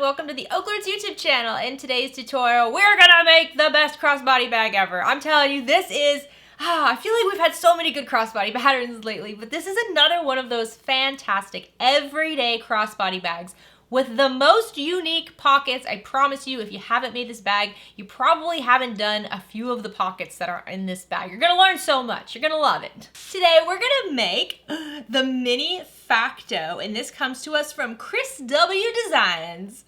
welcome to the OklaRoots YouTube channel. In today's tutorial, we're gonna make the best crossbody bag ever. I'm telling you, this is, I feel like we've had so many good crossbody patterns lately, but this is another one of those fantastic everyday crossbody bags with the most unique pockets. I promise you, if you haven't made this bag, you probably haven't done a few of the pockets that are in this bag. You're gonna learn so much. You're gonna love it. Today, we're gonna make the Minifacto, and this comes to us from Chris W. Designs.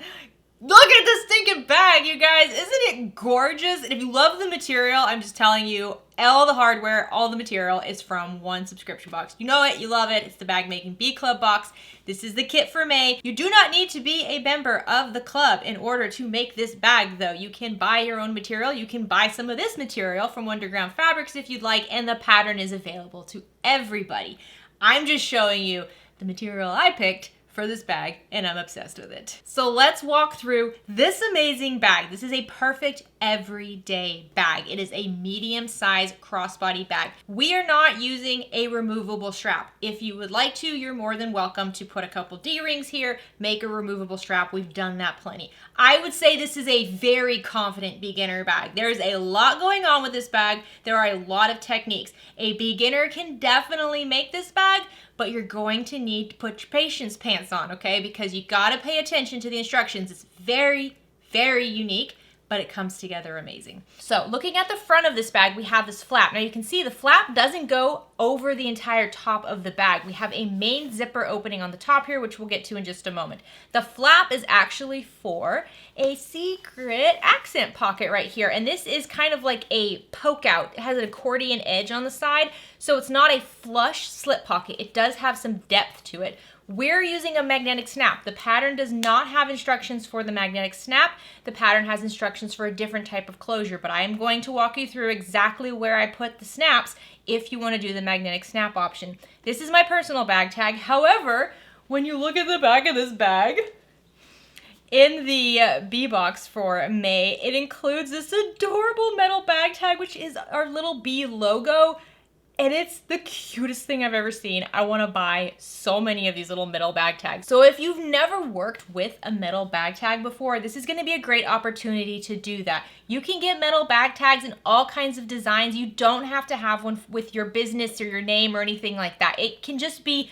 Look at this stinking bag, you guys. Isn't it gorgeous? And if you love the material, I'm just telling you, all the hardware, all the material is from one subscription box. You know it, you love it. It's the Bag Making Bee Club box. This is the kit for May. You do not need to be a member of the club in order to make this bag, though. You can buy your own material. You can buy some of this material from Underground Fabrics if you'd like, and the pattern is available to everybody. I'm just showing you the material I picked for this bag, and I'm obsessed with it. So let's walk through this amazing bag. This is a perfect everyday bag. It is a medium-sized crossbody bag. We are not using a removable strap. If you would like to, you're more than welcome to put a couple D-rings here, make a removable strap. We've done that plenty. I would say this is a very confident beginner bag. There's a lot going on with this bag. There are a lot of techniques. A beginner can definitely make this bag, but you're going to need to put your patience pants on, okay? Because you gotta pay attention to the instructions. It's very, very unique, but it comes together amazing. So looking at the front of this bag, we have this flap. Now you can see the flap doesn't go over the entire top of the bag. We have a main zipper opening on the top here, which we'll get to in just a moment. The flap is actually for a secret accent pocket right here. And this is kind of like a poke out. It has an accordion edge on the side, so it's not a flush slip pocket. It does have some depth to it. We're using a magnetic snap. The pattern does not have instructions for the magnetic snap. The pattern has instructions for a different type of closure, but I am going to walk you through exactly where I put the snaps if you want to do the magnetic snap option. This is my personal bag tag. However, when you look at the back of this bag, in the bee box for May, it includes this adorable metal bag tag, which is our little bee logo. And it's the cutest thing I've ever seen. I want to buy so many of these little metal bag tags. So if you've never worked with a metal bag tag before, this is going to be a great opportunity to do that. You can get metal bag tags in all kinds of designs. You don't have to have one with your business or your name or anything like that. It can just be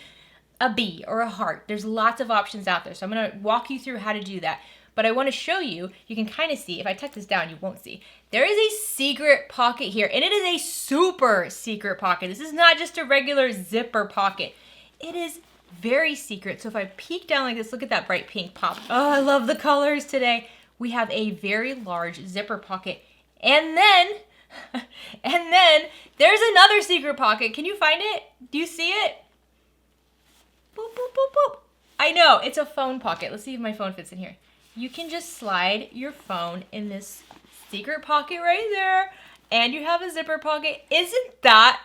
a bee or a heart. There's lots of options out there. So I'm going to walk you through how to do that. But I want to show you, you can kind of see, if I tuck this down, you won't see. There is a secret pocket here, and it is a super secret pocket. This is not just a regular zipper pocket. It is very secret. So if I peek down like this, look at that bright pink pop. Oh, I love the colors today. We have a very large zipper pocket. And then there's another secret pocket. Can you find it? Do you see it? Boop, boop, boop, boop. I know, it's a phone pocket. Let's see if my phone fits in here. You can just slide your phone in this secret pocket right there, and you have a zipper pocket. Isn't that,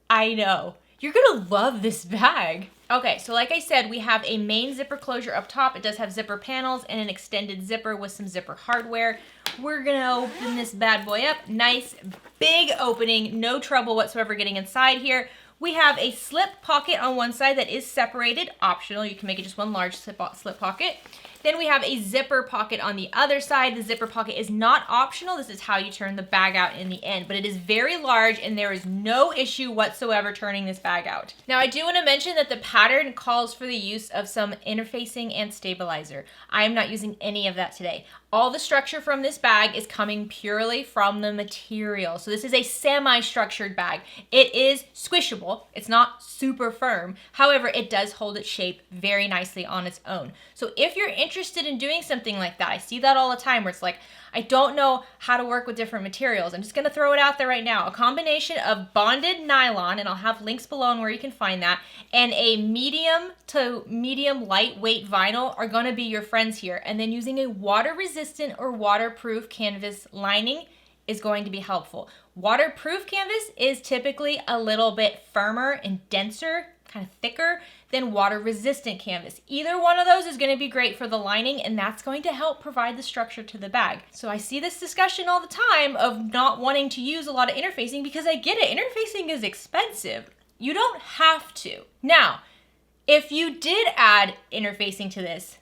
I know. You're gonna love this bag. Okay, so like I said, we have a main zipper closure up top. It does have zipper panels and an extended zipper with some zipper hardware. We're gonna open this bad boy up. Nice, big opening, no trouble whatsoever getting inside here. We have a slip pocket on one side that is separated, optional. You can make it just one large slip pocket. Then we have a zipper pocket on the other side. The zipper pocket is not optional. This is how you turn the bag out in the end, but it is very large and there is no issue whatsoever turning this bag out. Now I do want to mention that the pattern calls for the use of some interfacing and stabilizer. I am not using any of that today. All the structure from this bag is coming purely from the material. So this is a semi-structured bag. It is squishable. It's not super firm. However, it does hold its shape very nicely on its own. So if you're interested in doing something like that, I see that all the time where it's like, I don't know how to work with different materials. I'm just gonna throw it out there right now. A combination of bonded nylon, and I'll have links below on where you can find that, and a medium to medium lightweight vinyl are gonna be your friends here. And then using a water resistant or waterproof canvas lining is going to be helpful. Waterproof canvas is typically a little bit firmer and denser, kind of thicker than water resistant canvas. Either one of those is going to be great for the lining, and that's going to help provide the structure to the bag. So I see this discussion all the time of not wanting to use a lot of interfacing, because I get it. Interfacing is expensive. You don't have to. Now, if you did add interfacing to this,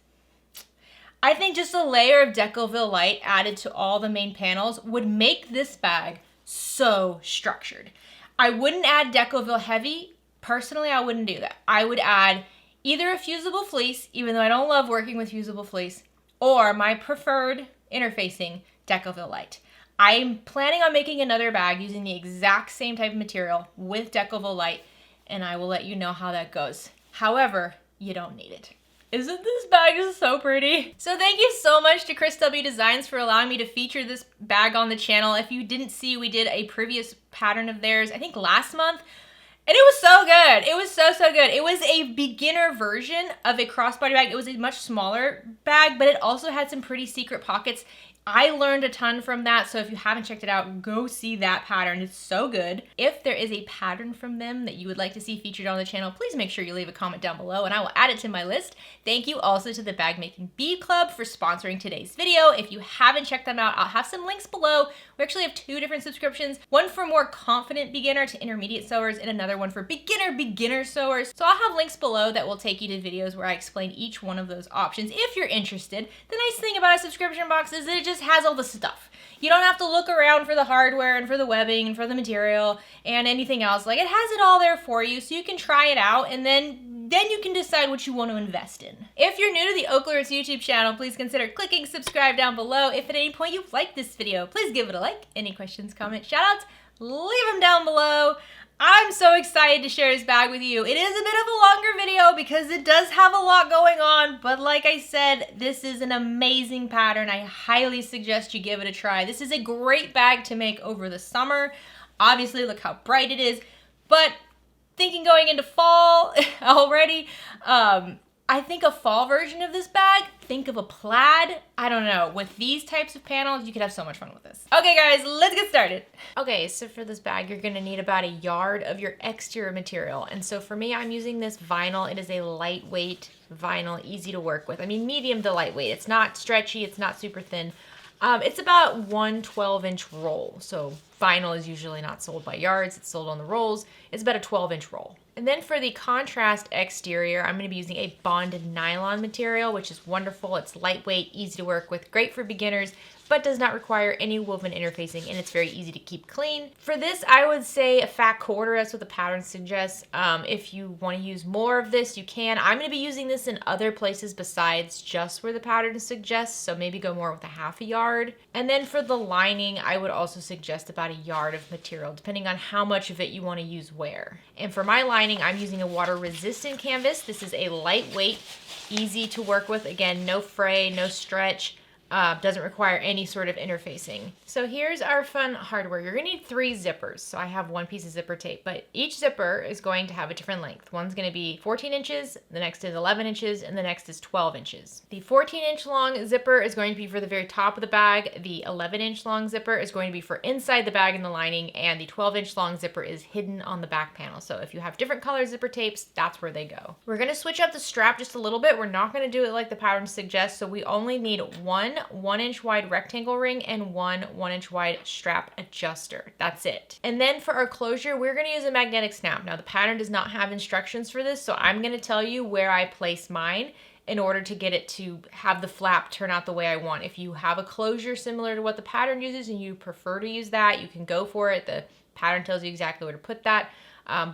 I think just a layer of Decoville light added to all the main panels would make this bag so structured. I wouldn't add Decoville heavy. Personally, I wouldn't do that. I would add either a fusible fleece, even though I don't love working with fusible fleece, or my preferred interfacing Decoville light. I'm planning on making another bag using the exact same type of material with Decoville light, and I will let you know how that goes. However, you don't need it. Isn't this bag just so pretty? So thank you so much to Chris W Designs for allowing me to feature this bag on the channel. If you didn't see, we did a previous pattern of theirs, I think last month, and it was so good. It was so good. It was a beginner version of a crossbody bag. It was a much smaller bag, but it also had some pretty secret pockets. I learned a ton from that, so if you haven't checked it out, go see that pattern. It's so good. If there is a pattern from them that you would like to see featured on the channel, please make sure you leave a comment down below and I will add it to my list. Thank you also to the Bag Making Bee Club for sponsoring today's video. If you haven't checked them out, I'll have some links below. We actually have 2 different subscriptions, one for more confident beginner to intermediate sewers and another one for beginner sewers. So I'll have links below that will take you to videos where I explain each one of those options if you're interested. The nice thing about a subscription box is that it just has all the stuff. You don't have to look around for the hardware and for the webbing and for the material and anything else. Like, it has it all there for you, so you can try it out and then you can decide what you want to invest in. If you're new to the OklaRoots YouTube channel, please consider clicking subscribe down below. If at any point you've liked this video, please give it a like. Any questions, comments, shoutouts, leave them down below. I'm so excited to share this bag with you. It is a bit of a longer video because it does have a lot going on, but like I said, this is an amazing pattern. I highly suggest you give it a try. This is a great bag to make over the summer. Obviously, look how bright it is, but thinking going into fall already, I think a fall version of this bag, think of a plaid. I don't know, with these types of panels, you could have so much fun with this. Okay guys, let's get started. Okay, so for this bag, you're gonna need about a yard of your exterior material. And so for me, I'm using this vinyl. It is a lightweight vinyl, easy to work with. I mean, medium to lightweight. It's not stretchy, it's not super thin. It's about 1 12-inch roll. So vinyl is usually not sold by yards, it's sold on the rolls. It's about a 12-inch roll. And then for the contrast exterior, I'm going to be using a bonded nylon material, which is wonderful. It's lightweight, easy to work with, great for beginners, but does not require any woven interfacing, and it's very easy to keep clean. For this, I would say a fat quarter. That's what the pattern suggests. If you want to use more of this, you can. I'm going to be using this in other places besides just where the pattern suggests, so maybe go more with a half a yard. And then for the lining, I would also suggest about a yard of material, depending on how much of it you want to use where. And for my lining, I'm using a water-resistant canvas. This is a lightweight, easy to work with. Again, no fray, no stretch. Doesn't require any sort of interfacing. So here's our fun hardware. You're gonna need 3 zippers. So I have 1 piece of zipper tape, but each zipper is going to have a different length. One's gonna be 14 inches, the next is 11 inches, and the next is 12 inches. The 14-inch long zipper is going to be for the very top of the bag. The 11-inch long zipper is going to be for inside the bag and the lining, and the 12-inch long zipper is hidden on the back panel. So if you have different color zipper tapes, that's where they go. We're gonna switch up the strap just a little bit. We're not gonna do it like the pattern suggests, so we only need 1 1-inch wide rectangle ring and 1 1-inch wide strap adjuster. That's it. And then for our closure, we're going to use a magnetic snap. Now the pattern does not have instructions for this, so I'm going to tell you where I place mine in order to get it to have the flap turn out the way I want. If you have a closure similar to what the pattern uses and you prefer to use that, you can go for it. The pattern tells you exactly where to put that.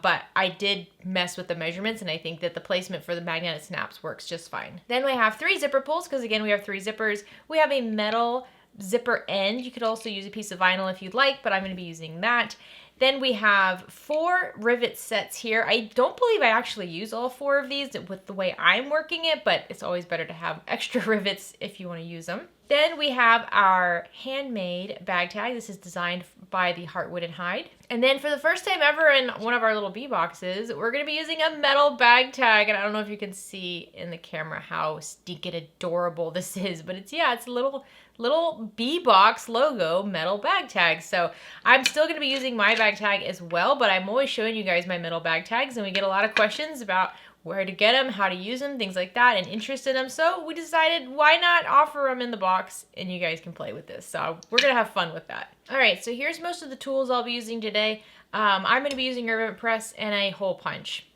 But I did mess with the measurements, and I think that the placement for the magnetic snaps works just fine. Then we have 3 zipper pulls, because again, we have 3 zippers. We have a metal zipper end. You could also use a piece of vinyl if you'd like, but I'm going to be using that. Then we have 4 rivet sets here. I don't believe I actually use all 4 of these with the way I'm working it, but it's always better to have extra rivets if you want to use them. Then we have our handmade bag tag. This is designed by the Heartwood and Hide. And then for the first time ever in one of our little bee boxes, we're going to be using a metal bag tag. And I don't know if you can see in the camera how stinking adorable this is, but it's a little bee box logo metal bag tag. So I'm still going to be using my bag tag as well, but I'm always showing you guys my metal bag tags, and we get a lot of questions about where to get them, how to use them, things like that, and interest in them. So we decided, why not offer them in the box and you guys can play with this. So we're gonna have fun with that. All right, so here's most of the tools I'll be using today. I'm gonna be using a rivet press and a hole punch.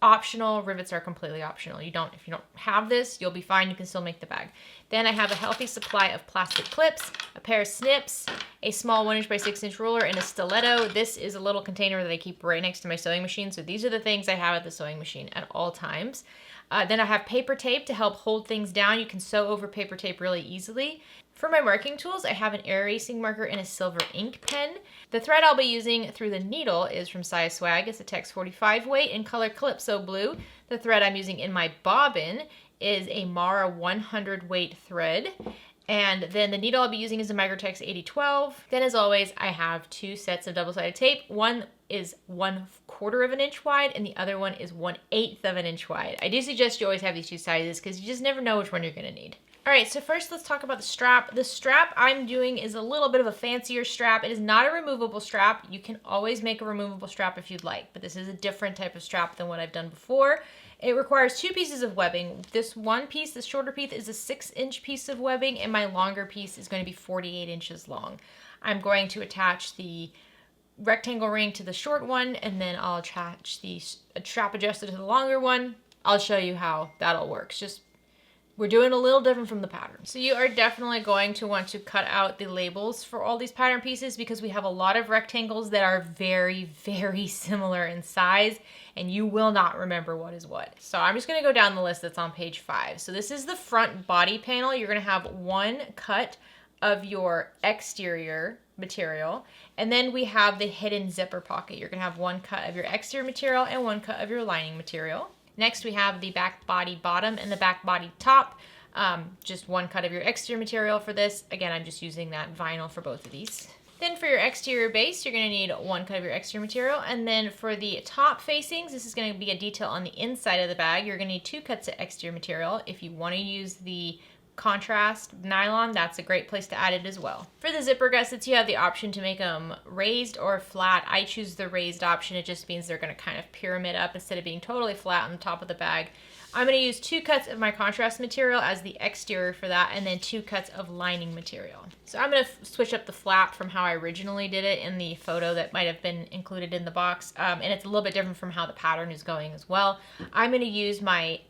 optional. Rivets are completely optional. If you don't have this, you'll be fine. You can still make the bag. Then I have a healthy supply of plastic clips, a pair of snips, a small 1" by 6" ruler, and a stiletto. This is a little container that I keep right next to my sewing machine. So these are the things I have at the sewing machine at all times. Then I have paper tape to help hold things down. You can sew over paper tape really easily. For my marking tools, I have an air erasing marker and a silver ink pen. The thread I'll be using through the needle is from Size Swag. It's a Tex 45 weight in color Calypso Blue. The thread I'm using in my bobbin is a Mara 100 weight thread. And then the needle I'll be using is a Microtex 8012. Then as always, I have 2 sets of double-sided tape. One is 1/4 of an inch wide and the other one is 1/8 of an inch wide. I do suggest you always have these 2 sizes because you just never know which one you're gonna need. All right, so first let's talk about the strap. The strap I'm doing is a little bit of a fancier strap. It is not a removable strap. You can always make a removable strap if you'd like, but this is a different type of strap than what I've done before. It requires 2 pieces of webbing. This one piece, the shorter piece, is a 6-inch piece of webbing, and my longer piece is going to be 48 inches long. I'm going to attach the rectangle ring to the short one, and then I'll attach the strap adjuster to the longer one. I'll show you how that all works. Just we're doing a little different from the pattern. So you are definitely going to want to cut out the labels for all these pattern pieces because we have a lot of rectangles that are very, very similar in size and you will not remember what is what. So I'm just gonna go down the list that's on page 5. So this is the front body panel. You're gonna have 1 cut of your exterior material, and then we have the hidden zipper pocket. You're gonna have 1 cut of your exterior material and 1 cut of your lining material. Next, we have the back body bottom and the back body top. Just 1 cut of your exterior material for this. Again, I'm just using that vinyl for both of these. Then for your exterior base, you're going to need 1 cut of your exterior material. And then for the top facings, this is going to be a detail on the inside of the bag. You're going to need 2 cuts of exterior material. If you want to use the contrast nylon, that's a great place to add it as well. For the zipper gussets, you have the option to make them raised or flat. I choose the raised option. It just means they're going to kind of pyramid up instead of being totally flat on the top of the bag. I'm going to use 2 cuts of my contrast material as the exterior for that, and then 2 cuts of lining material. So I'm going to switch up the flap from how I originally did it in the photo that might have been included in the box, and it's a little bit different from how the pattern is going as well. I'm going to use my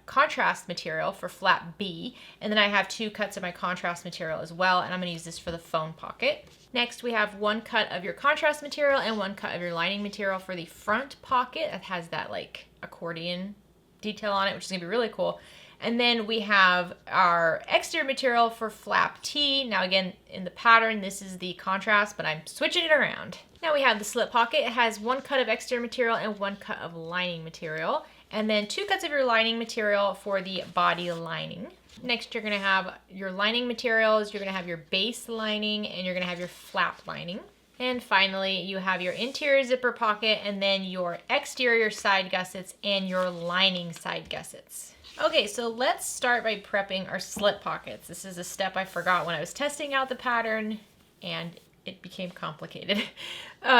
contrast material for flap B, and then I have 2 cuts of my contrast material as well, and I'm going to use this for the phone pocket. Next, we have 1 cut of your contrast material and 1 cut of your lining material for the front pocket. It has that like accordion detail on it, which is gonna be really cool. And then we have our exterior material for flap T. Now again, in the pattern, this is the contrast, but I'm switching it around. Now we have the slip pocket. It has 1 cut of exterior material and 1 cut of lining material. And then 2 cuts of your lining material for the body lining. Next, you're gonna have your lining materials, you're gonna have your base lining, and you're gonna have your flap lining. And finally, you have your interior zipper pocket and then your exterior side gussets and your lining side gussets. Okay, so let's start by prepping our slip pockets. This is a step I forgot when I was testing out the pattern and it became complicated.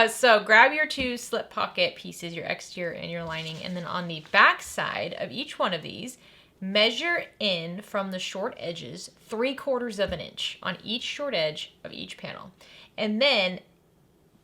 So grab your 2 slip pocket pieces, your exterior and your lining, and then on the back side of each one of these, measure in from the short edges 3/4 of an inch on each short edge of each panel. And then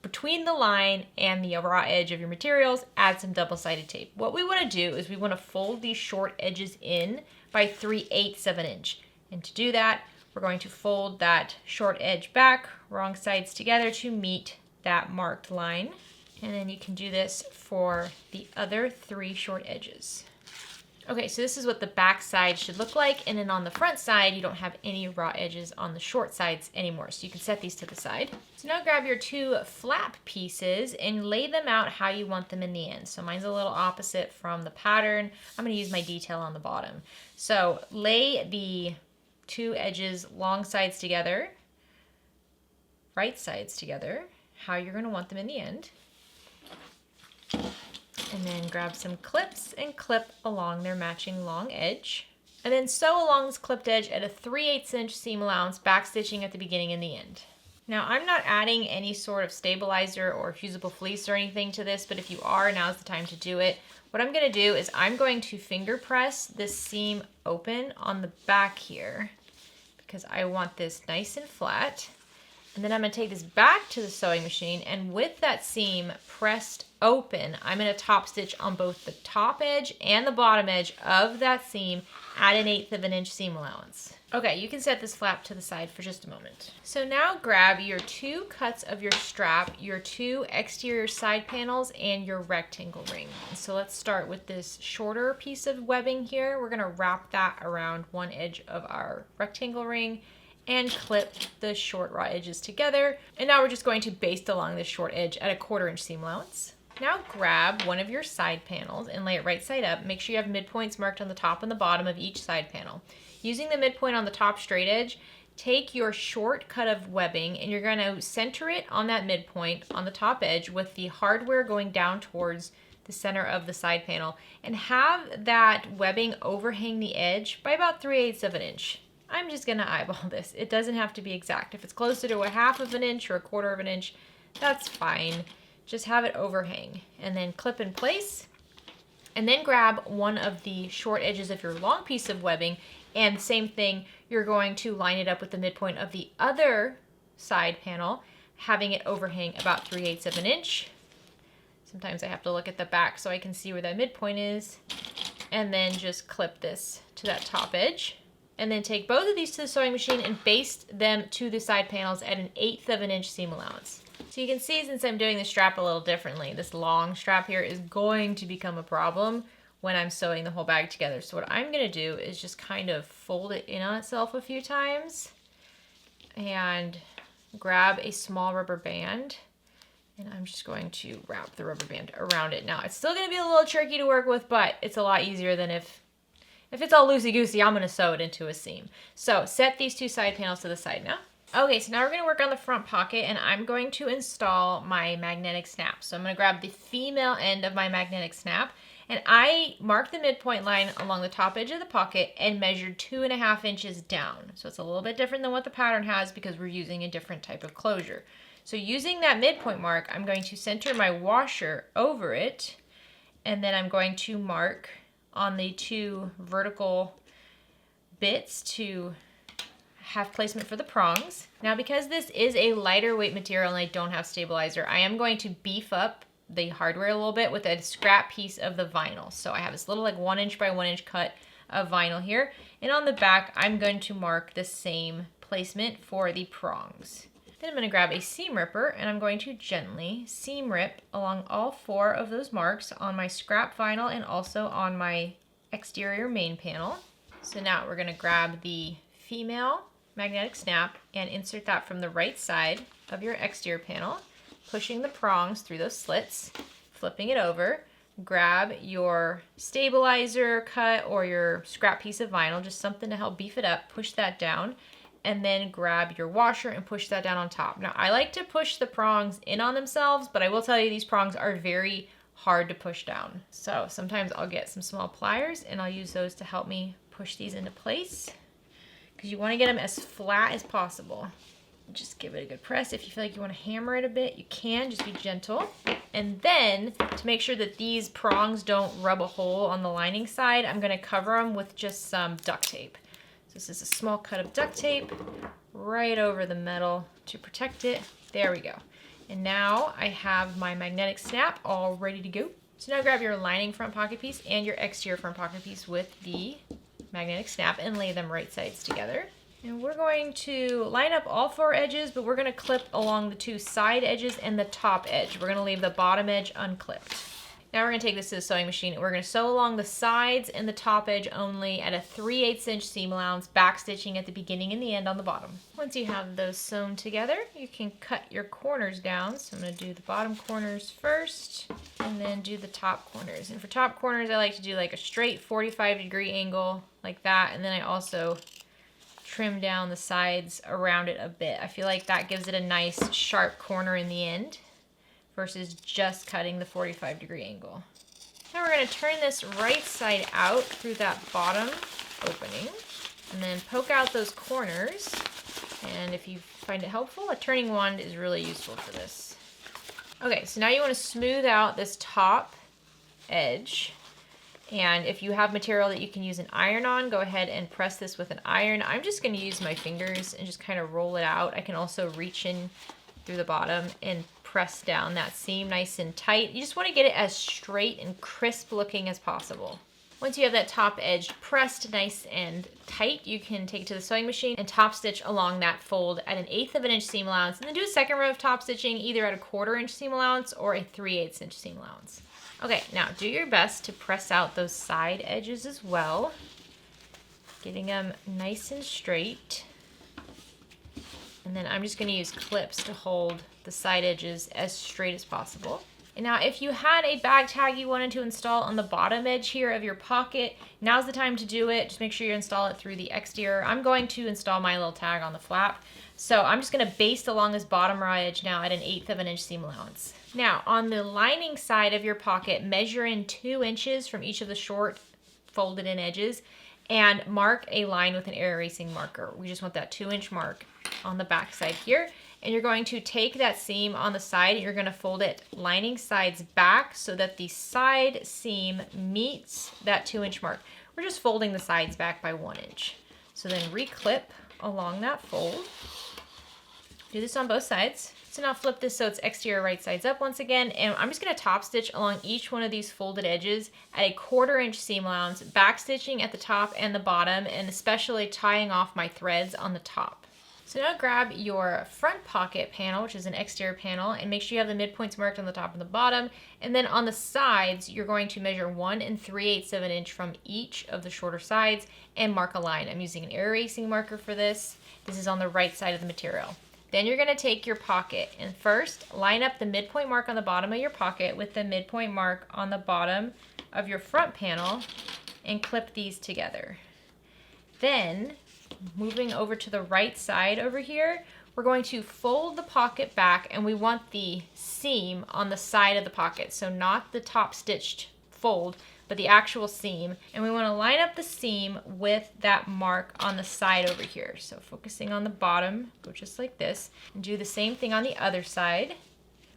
between the line and the raw edge of your materials, add some double-sided tape. What we want to do is we want to fold these short edges in by 3/8 of an inch. And to do that, we're going to fold that short edge back, wrong sides together to meet that marked line. And then you can do this for the other 3 short edges. Okay, so this is what the back side should look like, and then on the front side, you don't have any raw edges on the short sides anymore, so you can set these to the side. So now grab your 2 flap pieces and lay them out how you want them in the end. So mine's a little opposite from the pattern. I'm gonna use my detail on the bottom. So lay the 2 edges long sides together, right sides together, how you're gonna want them in the end. And then grab some clips and clip along their matching long edge. And then sew along this clipped edge at a 3/8 inch seam allowance, backstitching at the beginning and the end. Now I'm not adding any sort of stabilizer or fusible fleece or anything to this, but if you are, now's the time to do it. What I'm gonna do is I'm going to finger press this seam open on the back here because I want this nice and flat. And then I'm going to take this back to the sewing machine, and with that seam pressed open, I'm going to top stitch on both the top edge and the bottom edge of that seam at 1/8 of an inch seam allowance. Okay, you can set this flap to the side for just a moment. So now grab your 2 cuts of your strap, your 2 exterior side panels, and your rectangle ring. So let's start with this shorter piece of webbing here. We're going to wrap that around one edge of our rectangle ring and clip the short raw edges together. And now we're just going to baste along this short edge at a 1/4 inch seam allowance. Now grab one of your side panels and lay it right side up. Make sure you have midpoints marked on the top and the bottom of each side panel. Using the midpoint on the top straight edge, take your short cut of webbing and you're going to center it on that midpoint on the top edge with the hardware going down towards the center of the side panel, and have that webbing overhang the edge by about 3/8 of an inch. I'm just going to eyeball this. It doesn't have to be exact. If it's closer to 1/2 of an inch or 1/4 of an inch, that's fine. Just have it overhang and then clip in place. And then grab one of the short edges of your long piece of webbing, and same thing, you're going to line it up with the midpoint of the other side panel, having it overhang about 3/8 of an inch. Sometimes I have to look at the back so I can see where that midpoint is. And then just clip this to that top edge. And then take both of these to the sewing machine and baste them to the side panels at 1/8 of an inch seam allowance. So you can see, since I'm doing the strap a little differently, this long strap here is going to become a problem when I'm sewing the whole bag together. So what I'm going to do is just kind of fold it in on itself a few times and grab a small rubber band, and I'm just going to wrap the rubber band around it. Now, it's still going to be a little tricky to work with, but it's a lot easier than if it's all loosey-goosey, I'm going to sew it into a seam. So set these 2 side panels to the side now. Okay, so now we're going to work on the front pocket, and I'm going to install my magnetic snap. So I'm going to grab the female end of my magnetic snap, and I marked the midpoint line along the top edge of the pocket and measured 2.5 inches down. So it's a little bit different than what the pattern has because we're using a different type of closure. So using that midpoint mark, I'm going to center my washer over it, and then I'm going to mark on the 2 vertical bits to have placement for the prongs. Now, because this is a lighter weight material and I don't have stabilizer, I am going to beef up the hardware a little bit with a scrap piece of the vinyl. So I have this little like 1 inch by 1 inch cut of vinyl here, and on the back I'm going to mark the same placement for the prongs. Then I'm going to grab a seam ripper and I'm going to gently seam rip along all 4 of those marks on my scrap vinyl and also on my exterior main panel. So now we're going to grab the female magnetic snap and insert that from the right side of your exterior panel, pushing the prongs through those slits, flipping it over. Grab your stabilizer cut or your scrap piece of vinyl, just something to help beef it up, push that down, and then grab your washer and push that down on top. Now, I like to push the prongs in on themselves, but I will tell you these prongs are very hard to push down. So sometimes I'll get some small pliers and I'll use those to help me push these into place, because you want to get them as flat as possible. Just give it a good press. If you feel like you want to hammer it a bit, you can. Just be gentle. And then, to make sure that these prongs don't rub a hole on the lining side, I'm going to cover them with just some duct tape. So this is a small cut of duct tape right over the metal to protect it. There we go. And now I have my magnetic snap all ready to go. So now grab your lining front pocket piece and your exterior front pocket piece with the magnetic snap and lay them right sides together. And we're going to line up all 4 edges, but we're going to clip along the 2 side edges and the top edge. We're going to leave the bottom edge unclipped. Now we're going to take this to the sewing machine and we're going to sew along the sides and the top edge only at a 3/8 inch seam allowance, back stitching at the beginning and the end on the bottom. Once you have those sewn together, you can cut your corners down. So I'm going to do the bottom corners first and then do the top corners. And for top corners, I like to do like a straight 45-degree angle like that, and then I also trim down the sides around it a bit. I feel like that gives it a nice sharp corner in the end versus just cutting the 45-degree angle. Now we're going to turn this right side out through that bottom opening and then poke out those corners. And if you find it helpful, a turning wand is really useful for this. Okay, so now you want to smooth out this top edge And if you have material that you can use an iron on, go ahead and press this with an iron. I'm just going to use my fingers and just kind of roll it out. I can also reach in through the bottom and press down that seam nice and tight. You just want to get it as straight and crisp looking as possible. Once you have that top edge pressed nice and tight, you can take it to the sewing machine and top stitch along that fold at 1/8 of an inch seam allowance, and then do a second row of top stitching either at a 1/4 inch seam allowance or a 3/8 inch seam allowance. Okay, now do your best to press out those side edges as well, getting them nice and straight. And then I'm just going to use clips to hold the side edges as straight as possible. And now if you had a bag tag you wanted to install on the bottom edge here of your pocket, now's the time to do it. Just make sure you install it through the exterior. I'm going to install my little tag on the flap. So I'm just going to baste along this bottom raw edge now at 1/8 of an inch seam allowance. Now on the lining side of your pocket, measure in 2 inches from each of the short folded in edges and mark a line with an air erasing marker. We just want that 2-inch mark on the back side here. And you're going to take that seam on the side and you're going to fold it lining sides back so that the side seam meets that 2-inch mark. We're just folding the sides back by 1 inch. So then reclip along that fold. Do this on both sides. So now flip this so it's exterior right sides up once again, and I'm just going to top stitch along each one of these folded edges at a 1/4 inch seam allowance, back stitching at the top and the bottom, and especially tying off my threads on the top. So now grab your front pocket panel, which is an exterior panel, and make sure you have the midpoints marked on the top and the bottom. And then on the sides, you're going to measure 1 3/8 of an inch from each of the shorter sides and mark a line. I'm using an air erasing marker for this. This is on the right side of the material. Then you're going to take your pocket and first line up the midpoint mark on the bottom of your pocket with the midpoint mark on the bottom of your front panel and clip these together. Then, moving over to the right side over here, we're going to fold the pocket back, and we want the seam on the side of the pocket. So not the top stitched fold, but the actual seam. And we want to line up the seam with that mark on the side over here. So focusing on the bottom, go just like this, and do the same thing on the other side.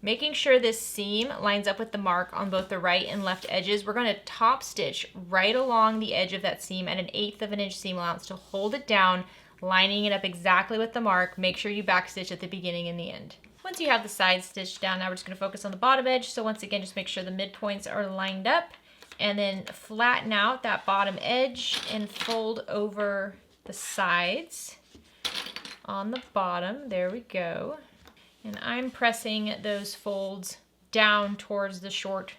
Making sure this seam lines up with the mark on both the right and left edges, we're going to top stitch right along the edge of that seam at 1/8 of an inch seam allowance to hold it down, lining it up exactly with the mark. Make sure you back stitch at the beginning and the end. Once you have the side stitched down, now we're just going to focus on the bottom edge. So once again, just make sure the midpoints are lined up, and then flatten out that bottom edge and fold over the sides on the bottom. There we go. And I'm pressing those folds down towards the short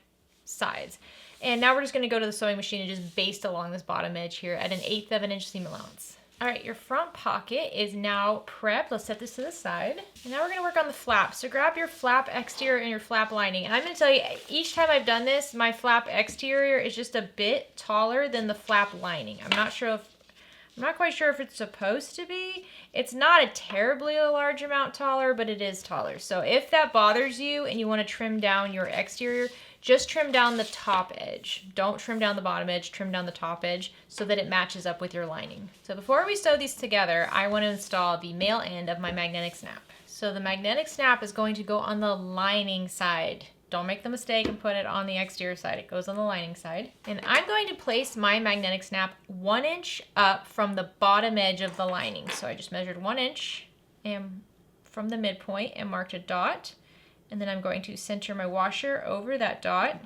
sides. And now we're just going to go to the sewing machine and just baste along this bottom edge here at 1/8 of an inch seam allowance. All right, your front pocket is now prepped. Let's set this to the side. And now we're going to work on the flap. So grab your flap exterior and your flap lining. And I'm going to tell you, each time I've done this, my flap exterior is just a bit taller than the flap lining. I'm not quite sure if it's supposed to be. It's not a terribly large amount taller, but it is taller. So if that bothers you and you want to trim down your exterior, just trim down the top edge. Don't trim down the bottom edge, trim down the top edge so that it matches up with your lining. So before we sew these together, I want to install the male end of my magnetic snap. So the magnetic snap is going to go on the lining side. Don't make the mistake and put it on the exterior side. It goes on the lining side. And I'm going to place my magnetic snap 1 inch up from the bottom edge of the lining. So I just measured 1 inch and from the midpoint and marked a dot. And then I'm going to center my washer over that dot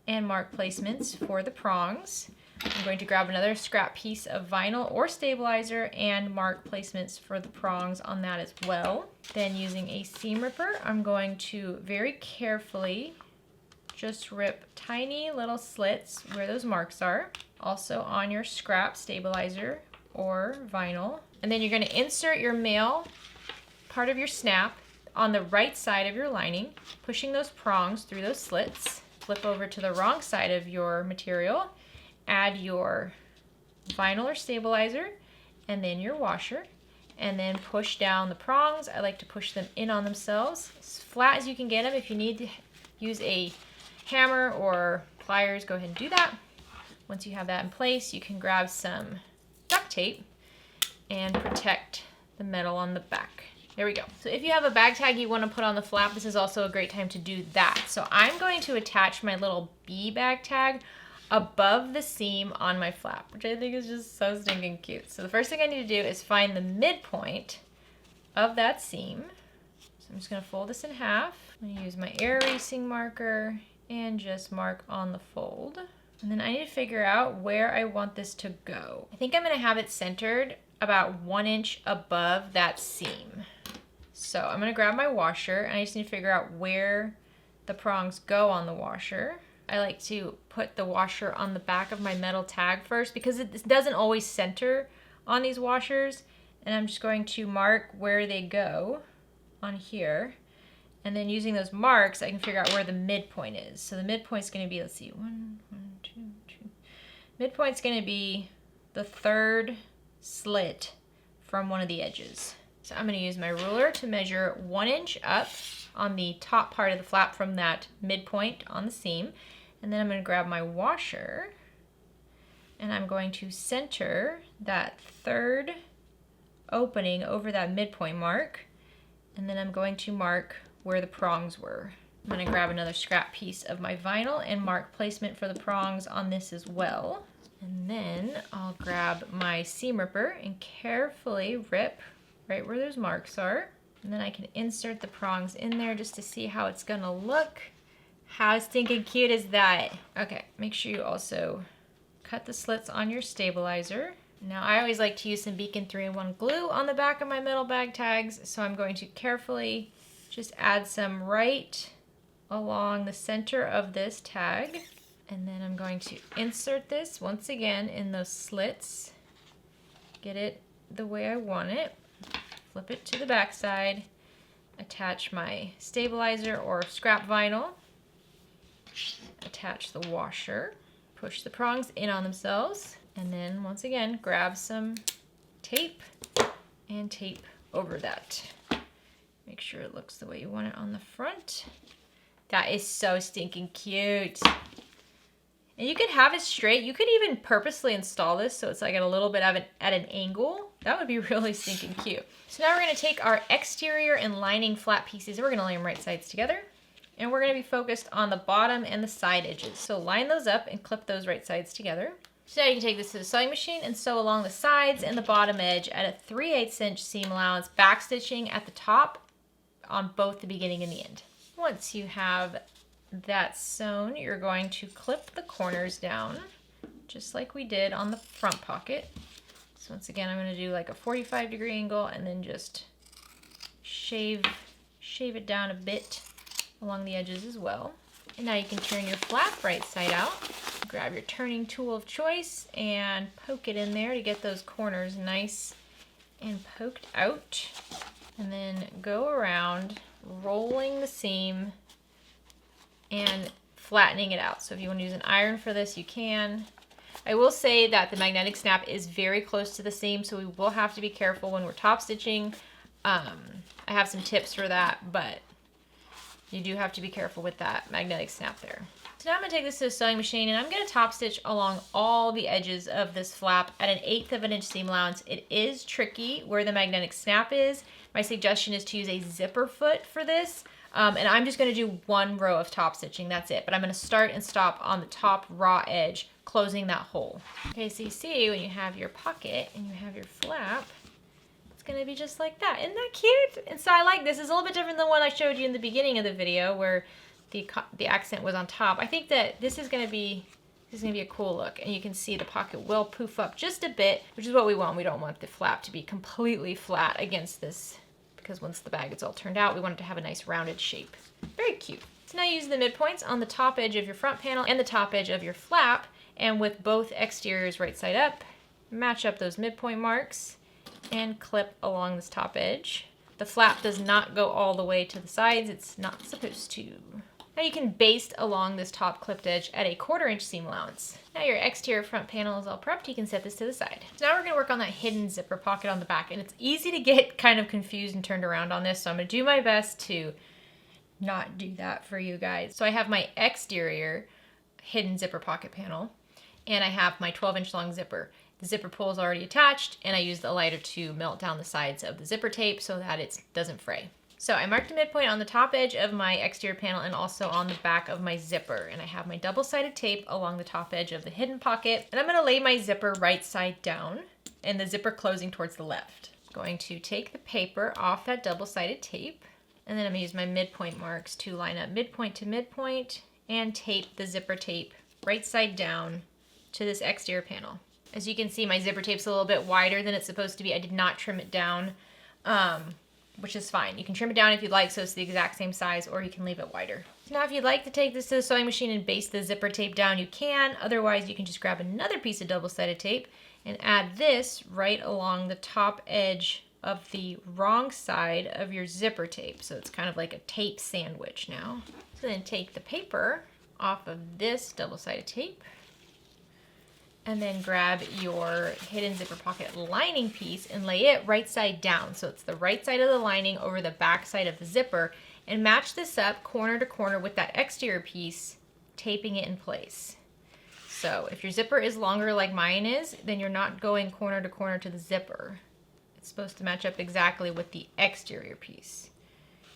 and mark placements for the prongs. I'm going to grab another scrap piece of vinyl or stabilizer and mark placements for the prongs on that as well. Then using a seam ripper, I'm going to very carefully just rip tiny little slits where those marks are. Also on your scrap stabilizer or vinyl. And then you're going to insert your male part of your snap on the right side of your lining, pushing those prongs through those slits. Flip over to the wrong side of your material, add your vinyl or stabilizer, and then your washer, and then push down the prongs. I like to push them in on themselves, as flat as you can get them. If you need to use a hammer or pliers, go ahead and do that. Once you have that in place, you can grab some duct tape and protect the metal on the back. There we go. So if you have a bag tag you want to put on the flap, this is also a great time to do that. So I'm going to attach my little bee bag tag above the seam on my flap, which I think is just so stinking cute. So the first thing I need to do is find the midpoint of that seam. So I'm just gonna fold this in half. I'm gonna use my air erasing marker and just mark on the fold. And then I need to figure out where I want this to go. I think I'm gonna have it centered about 1 inch above that seam. So I'm gonna grab my washer and I just need to figure out where the prongs go on the washer. I like to put the washer on the back of my metal tag first because it doesn't always center on these washers. And I'm just going to mark where they go on here. And then using those marks, I can figure out where the midpoint is. So the midpoint's gonna be, let's see, 1, 2, 2. Midpoint's gonna be the third slit from one of the edges. So I'm gonna use my ruler to measure 1 inch up on the top part of the flap from that midpoint on the seam. And then I'm gonna grab my washer and I'm going to center that third opening over that midpoint mark. And then I'm going to mark where the prongs were. I'm gonna grab another scrap piece of my vinyl and mark placement for the prongs on this as well. And then I'll grab my seam ripper and carefully rip right where those marks are. And then I can insert the prongs in there just to see how it's gonna look. How stinking cute is that? Okay, make sure you also cut the slits on your stabilizer. Now I always like to use some Beacon 3-in-1 glue on the back of my metal bag tags, so I'm going to carefully just add some right along the center of this tag. And then I'm going to insert this once again in those slits. Get it the way I want it. Flip it to the back side. Attach my stabilizer or scrap vinyl. Attach the washer. Push the prongs in on themselves. And then once again, grab some tape and tape over that. Make sure it looks the way you want it on the front. That is so stinking cute. And you could have it straight. You could even purposely install this so it's like at a little bit of at an angle. That would be really stinking cute. So now we're gonna take our exterior and lining flat pieces and we're gonna lay them right sides together. And we're gonna be focused on the bottom and the side edges. So line those up and clip those right sides together. So now you can take this to the sewing machine and sew along the sides and the bottom edge at a 3/8 inch seam allowance, backstitching at the top on both the beginning and the end. Once you have that sewn, you're going to clip the corners down, just like we did on the front pocket. So once again, I'm gonna do like a 45-degree angle and then just shave it down a bit along the edges as well. And now you can turn your flap right side out. Grab your turning tool of choice and poke it in there to get those corners nice and poked out. And then go around rolling the seam and flattening it out. So if you want to use an iron for this, you can. I will say that the magnetic snap is very close to the seam, so we will have to be careful when we're top stitching. I have some tips for that, but you do have to be careful with that magnetic snap there. So now I'm gonna take this to the sewing machine and I'm gonna top stitch along all the edges of this flap at an 1/8 inch seam allowance. It is tricky where the magnetic snap is. My suggestion is to use a zipper foot for this. And I'm just gonna do 1 row of top stitching, that's it. But I'm gonna start and stop on the top raw edge, closing that hole. Okay, so you see when you have your pocket and you have your flap, it's gonna be just like that. Isn't that cute? And so I like this. It's a little bit different than what I showed you in the beginning of the video where the accent was on top. I think that this is gonna be a cool look, and you can see the pocket will poof up just a bit, which is what we want. We don't want the flap to be completely flat against this, because once the bag is all turned out, we want it to have a nice rounded shape. Very cute. So now use the midpoints on the top edge of your front panel and the top edge of your flap, and with both exteriors right side up, match up those midpoint marks and clip along this top edge. The flap does not go all the way to the sides. It's not supposed to. Now you can baste along this top clipped edge at a 1/4 inch seam allowance. Now your exterior front panel is all prepped, you can set this to the side. So now we're gonna work on that hidden zipper pocket on the back, and it's easy to get kind of confused and turned around on this, so I'm gonna do my best to not do that for you guys. So I have my exterior hidden zipper pocket panel, and I have my 12-inch long zipper. The zipper pull is already attached, and I used the lighter to melt down the sides of the zipper tape so that it doesn't fray. So I marked a midpoint on the top edge of my exterior panel and also on the back of my zipper. And I have my double-sided tape along the top edge of the hidden pocket. And I'm gonna lay my zipper right side down and the zipper closing towards the left. I'm going to take the paper off that double-sided tape. And then I'm gonna use my midpoint marks to line up midpoint to midpoint and tape the zipper tape right side down to this exterior panel. As you can see, my zipper tape's a little bit wider than it's supposed to be. I did not trim it down. Which is fine. You can trim it down if you'd like so it's the exact same size, or you can leave it wider. Now if you'd like to take this to the sewing machine and baste the zipper tape down, you can. Otherwise, you can just grab another piece of double-sided tape and add this right along the top edge of the wrong side of your zipper tape. So it's kind of like a tape sandwich now. So then take the paper off of this double-sided tape and then grab your hidden zipper pocket lining piece and lay it right side down. So it's the right side of the lining over the back side of the zipper, and match this up corner to corner with that exterior piece, taping it in place. So if your zipper is longer like mine is, then you're not going corner to corner to the zipper. It's supposed to match up exactly with the exterior piece.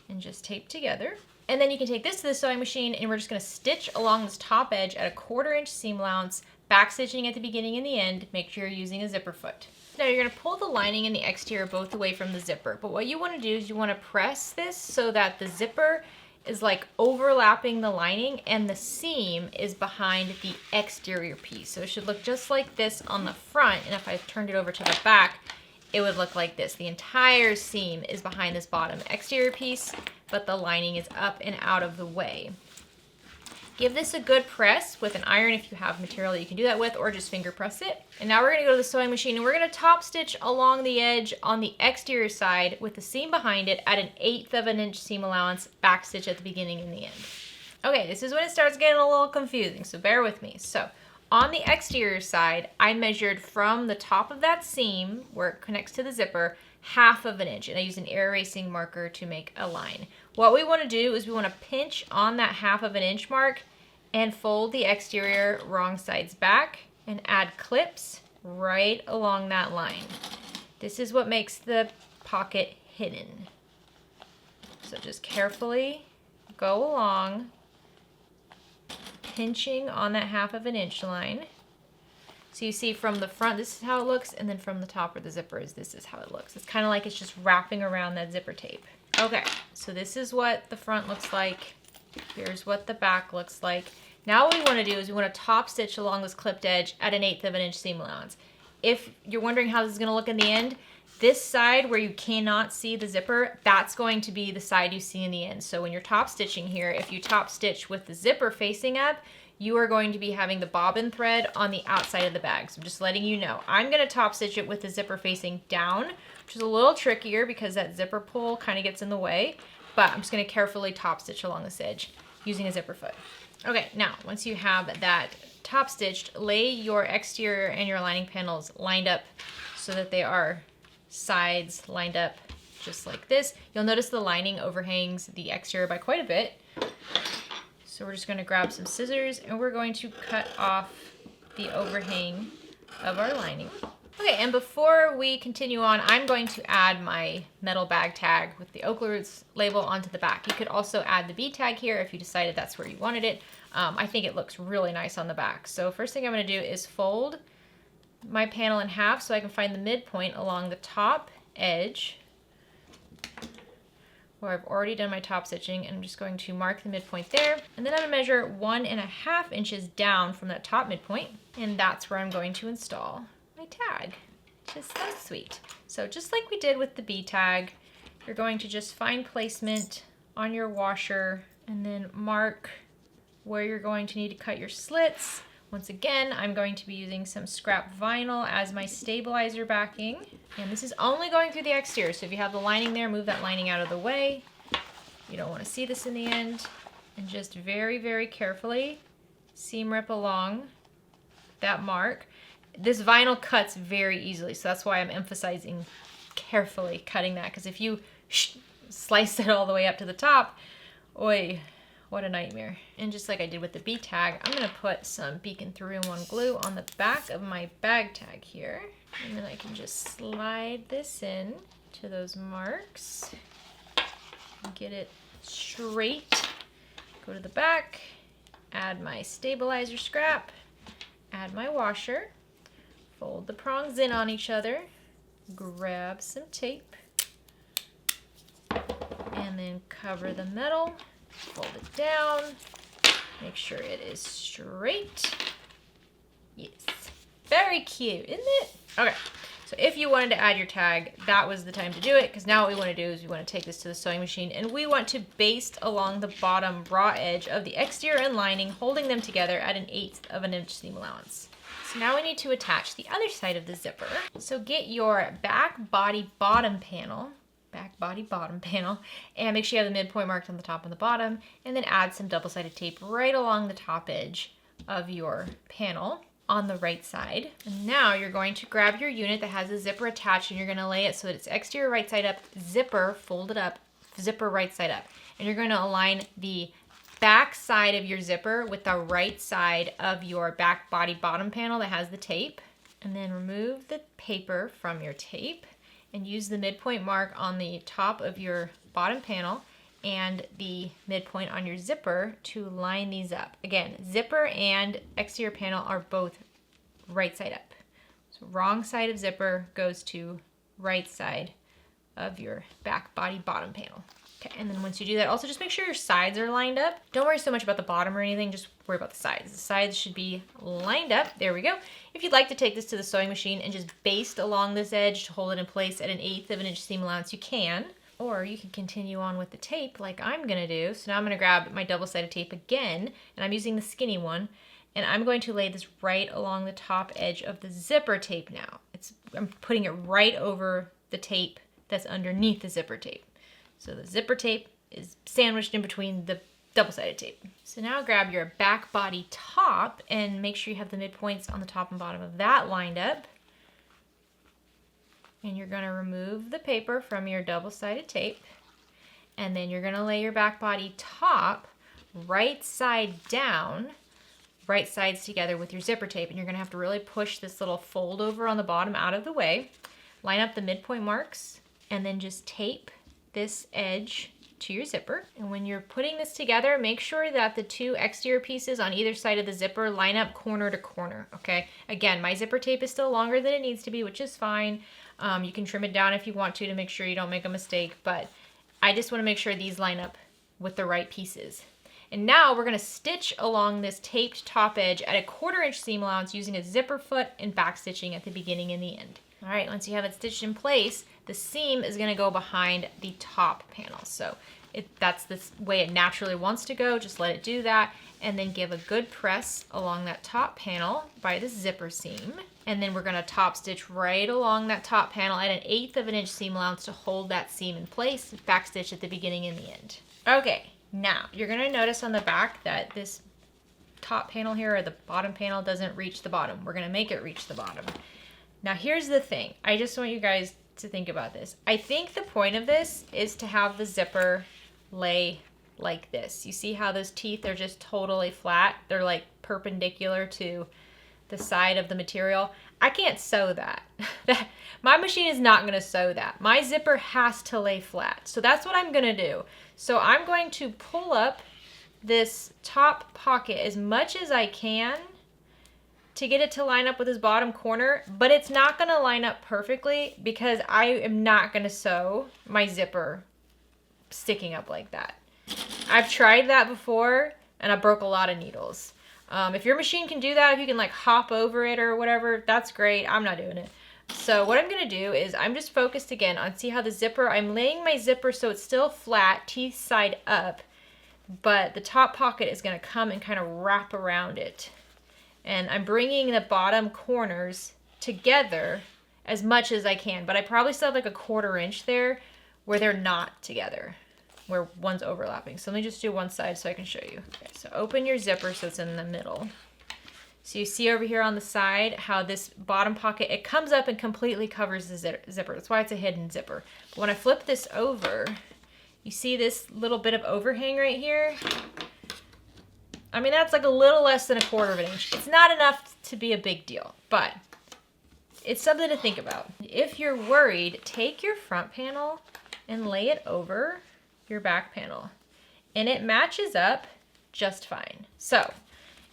And just tape together. And then you can take this to the sewing machine and we're just gonna stitch along this top edge at a 1/4 inch seam allowance, back stitching at the beginning and the end. Make sure you're using a zipper foot. Now you're gonna pull the lining and the exterior both away from the zipper, but what you wanna do is you wanna press this so that the zipper is like overlapping the lining and the seam is behind the exterior piece. So it should look just like this on the front, and if I turned it over to the back, it would look like this. The entire seam is behind this bottom exterior piece, but the lining is up and out of the way. Give this a good press with an iron if you have material that you can do that with, or just finger press it. And now we're gonna go to the sewing machine and we're gonna top stitch along the edge on the exterior side with the seam behind it at an 1/8 of an inch seam allowance, back stitch at the beginning and the end. Okay, this is when it starts getting a little confusing, so bear with me. So on the exterior side, I measured from the top of that seam where it connects to the zipper, 1/2 of an inch, and I used an air erasing marker to make a line. What we want to do is we want to pinch on that 1/2 of an inch mark and fold the exterior wrong sides back and add clips right along that line. This is what makes the pocket hidden. So just carefully go along, pinching on that 1/2 of an inch line. So you see from the front, this is how it looks, and then from the top where the zipper is, this is how it looks. It's kind of like it's just wrapping around that zipper tape. Okay, so this is what the front looks like. Here's what the back looks like. Now what we want to do is we want to top stitch along this clipped edge at an 1/8 of an inch seam allowance. If you're wondering how this is going to look in the end, this side where you cannot see the zipper, that's going to be the side you see in the end. So when you're top stitching here, if you top stitch with the zipper facing up, you are going to be having the bobbin thread on the outside of the bag. So I'm just letting you know. I'm going to top stitch it with the zipper facing down, which is a little trickier because that zipper pull kind of gets in the way, but I'm just going to carefully top stitch along this edge using a zipper foot. Okay, now once you have that top stitched, lay your exterior and your lining panels lined up so that they are sides lined up just like this. You'll notice the lining overhangs the exterior by quite a bit. So we're just going to grab some scissors and we're going to cut off the overhang of our lining. Okay, and before we continue on, I'm going to add my metal bag tag with the OklaRoots label onto the back. You could also add the bead tag here if you decided that's where you wanted it. I think it looks really nice on the back. So first thing I'm going to do is fold my panel in half so I can find the midpoint along the top edge where I've already done my top stitching, and I'm just going to mark the midpoint there, and then I'm going to measure 1.5 inches down from that top midpoint, and that's where I'm going to install my tag, which is so sweet. So just like we did with the bead tag, you're going to just find placement on your washer and then mark where you're going to need to cut your slits. Once again, I'm going to be using some scrap vinyl as my stabilizer backing. And this is only going through the exterior, so if you have the lining there, move that lining out of the way. You don't want to see this in the end. And just very, very carefully seam rip along that mark. This vinyl cuts very easily, so that's why I'm emphasizing carefully cutting that, because if you slice it all the way up to the top, oi, what a nightmare. And just like I did with the bead tag, I'm going to put some Beacon 3-in-1 glue on the back of my bag tag here. And then I can just slide this in to those marks. Get it straight. Go to the back, add my stabilizer scrap, add my washer, fold the prongs in on each other, grab some tape, and then cover the metal, fold it down, make sure it is straight. Yes, very cute, isn't it? Okay. So if you wanted to add your tag, that was the time to do it, because now what we want to do is we want to take this to the sewing machine and we want to baste along the bottom raw edge of the exterior and lining, holding them together at 1/8 of an inch seam allowance. So now we need to attach the other side of the zipper. So get your back body bottom panel, and make sure you have the midpoint marked on the top and the bottom, and then add some double-sided tape right along the top edge of your panel on the right side. And now you're going to grab your unit that has a zipper attached and you're going to lay it so that it's exterior right side up, zipper folded up, zipper right side up. And you're going to align the back side of your zipper with the right side of your back body bottom panel that has the tape. And then remove the paper from your tape and use the midpoint mark on the top of your bottom panel and the midpoint on your zipper to line these up. Again, zipper and exterior panel are both right side up. So wrong side of zipper goes to right side of your back body bottom panel. Okay, and then once you do that, also just make sure your sides are lined up. Don't worry so much about the bottom or anything, just worry about the sides. The sides should be lined up. There we go. If you'd like to take this to the sewing machine and just baste along this edge to hold it in place at 1/8 of an inch seam allowance, you can. Or you can continue on with the tape like I'm gonna do. So now I'm gonna grab my double-sided tape again, and I'm using the skinny one, and I'm going to lay this right along the top edge of the zipper tape now. I'm putting it right over the tape that's underneath the zipper tape. So the zipper tape is sandwiched in between the double-sided tape. So now grab your back body top and make sure you have the midpoints on the top and bottom of that lined up. And you're gonna remove the paper from your double-sided tape. And then you're gonna lay your back body top right side down, right sides together with your zipper tape. And you're gonna have to really push this little fold over on the bottom out of the way. Line up the midpoint marks and then just tape this edge to your zipper. And when you're putting this together, make sure that the two exterior pieces on either side of the zipper line up corner to corner, okay? Again, my zipper tape is still longer than it needs to be, which is fine. You can trim it down if you want to make sure you don't make a mistake, but I just want to make sure these line up with the right pieces. And now we're going to stitch along this taped top edge at 1/4 inch seam allowance using a zipper foot and back stitching at the beginning and the end. All right, once you have it stitched in place, the seam is going to go behind the top panel. So that's the way it naturally wants to go. Just let it do that, and then give a good press along that top panel by the zipper seam. And then we're going to top stitch right along that top panel at 1/8 of an inch seam allowance to hold that seam in place. Back stitch at the beginning and the end. Okay, now you're going to notice on the back that this top panel here, or the bottom panel, doesn't reach the bottom. We're going to make it reach the bottom. Now here's the thing. I just want you guys to think about this. I think the point of this is to have the zipper lay like this. You see how those teeth are just totally flat? They're like perpendicular to the side of the material. I can't sew that. My machine is not gonna sew that. My zipper has to lay flat. So that's what I'm gonna do. So I'm going to pull up this top pocket as much as I can to get it to line up with this bottom corner, but it's not gonna line up perfectly because I am not gonna sew my zipper sticking up like that. I've tried that before and I broke a lot of needles. If your machine can do that, if you can like hop over it or whatever, that's great. I'm not doing it. So what I'm gonna do is I'm just focused again on, see how the zipper, I'm laying my zipper so it's still flat, teeth side up, but the top pocket is gonna come and kind of wrap around it. And I'm bringing the bottom corners together as much as I can, but I probably still have like 1/4 inch there where they're not together, where one's overlapping. So let me just do one side so I can show you. Okay, so open your zipper so it's in the middle. So you see over here on the side how this bottom pocket, it comes up and completely covers the zipper. That's why it's a hidden zipper. But when I flip this over, you see this little bit of overhang right here? I mean, that's like a little less than 1/4 inch. It's not enough to be a big deal, but it's something to think about. If you're worried, take your front panel and lay it over your back panel. And it matches up just fine. So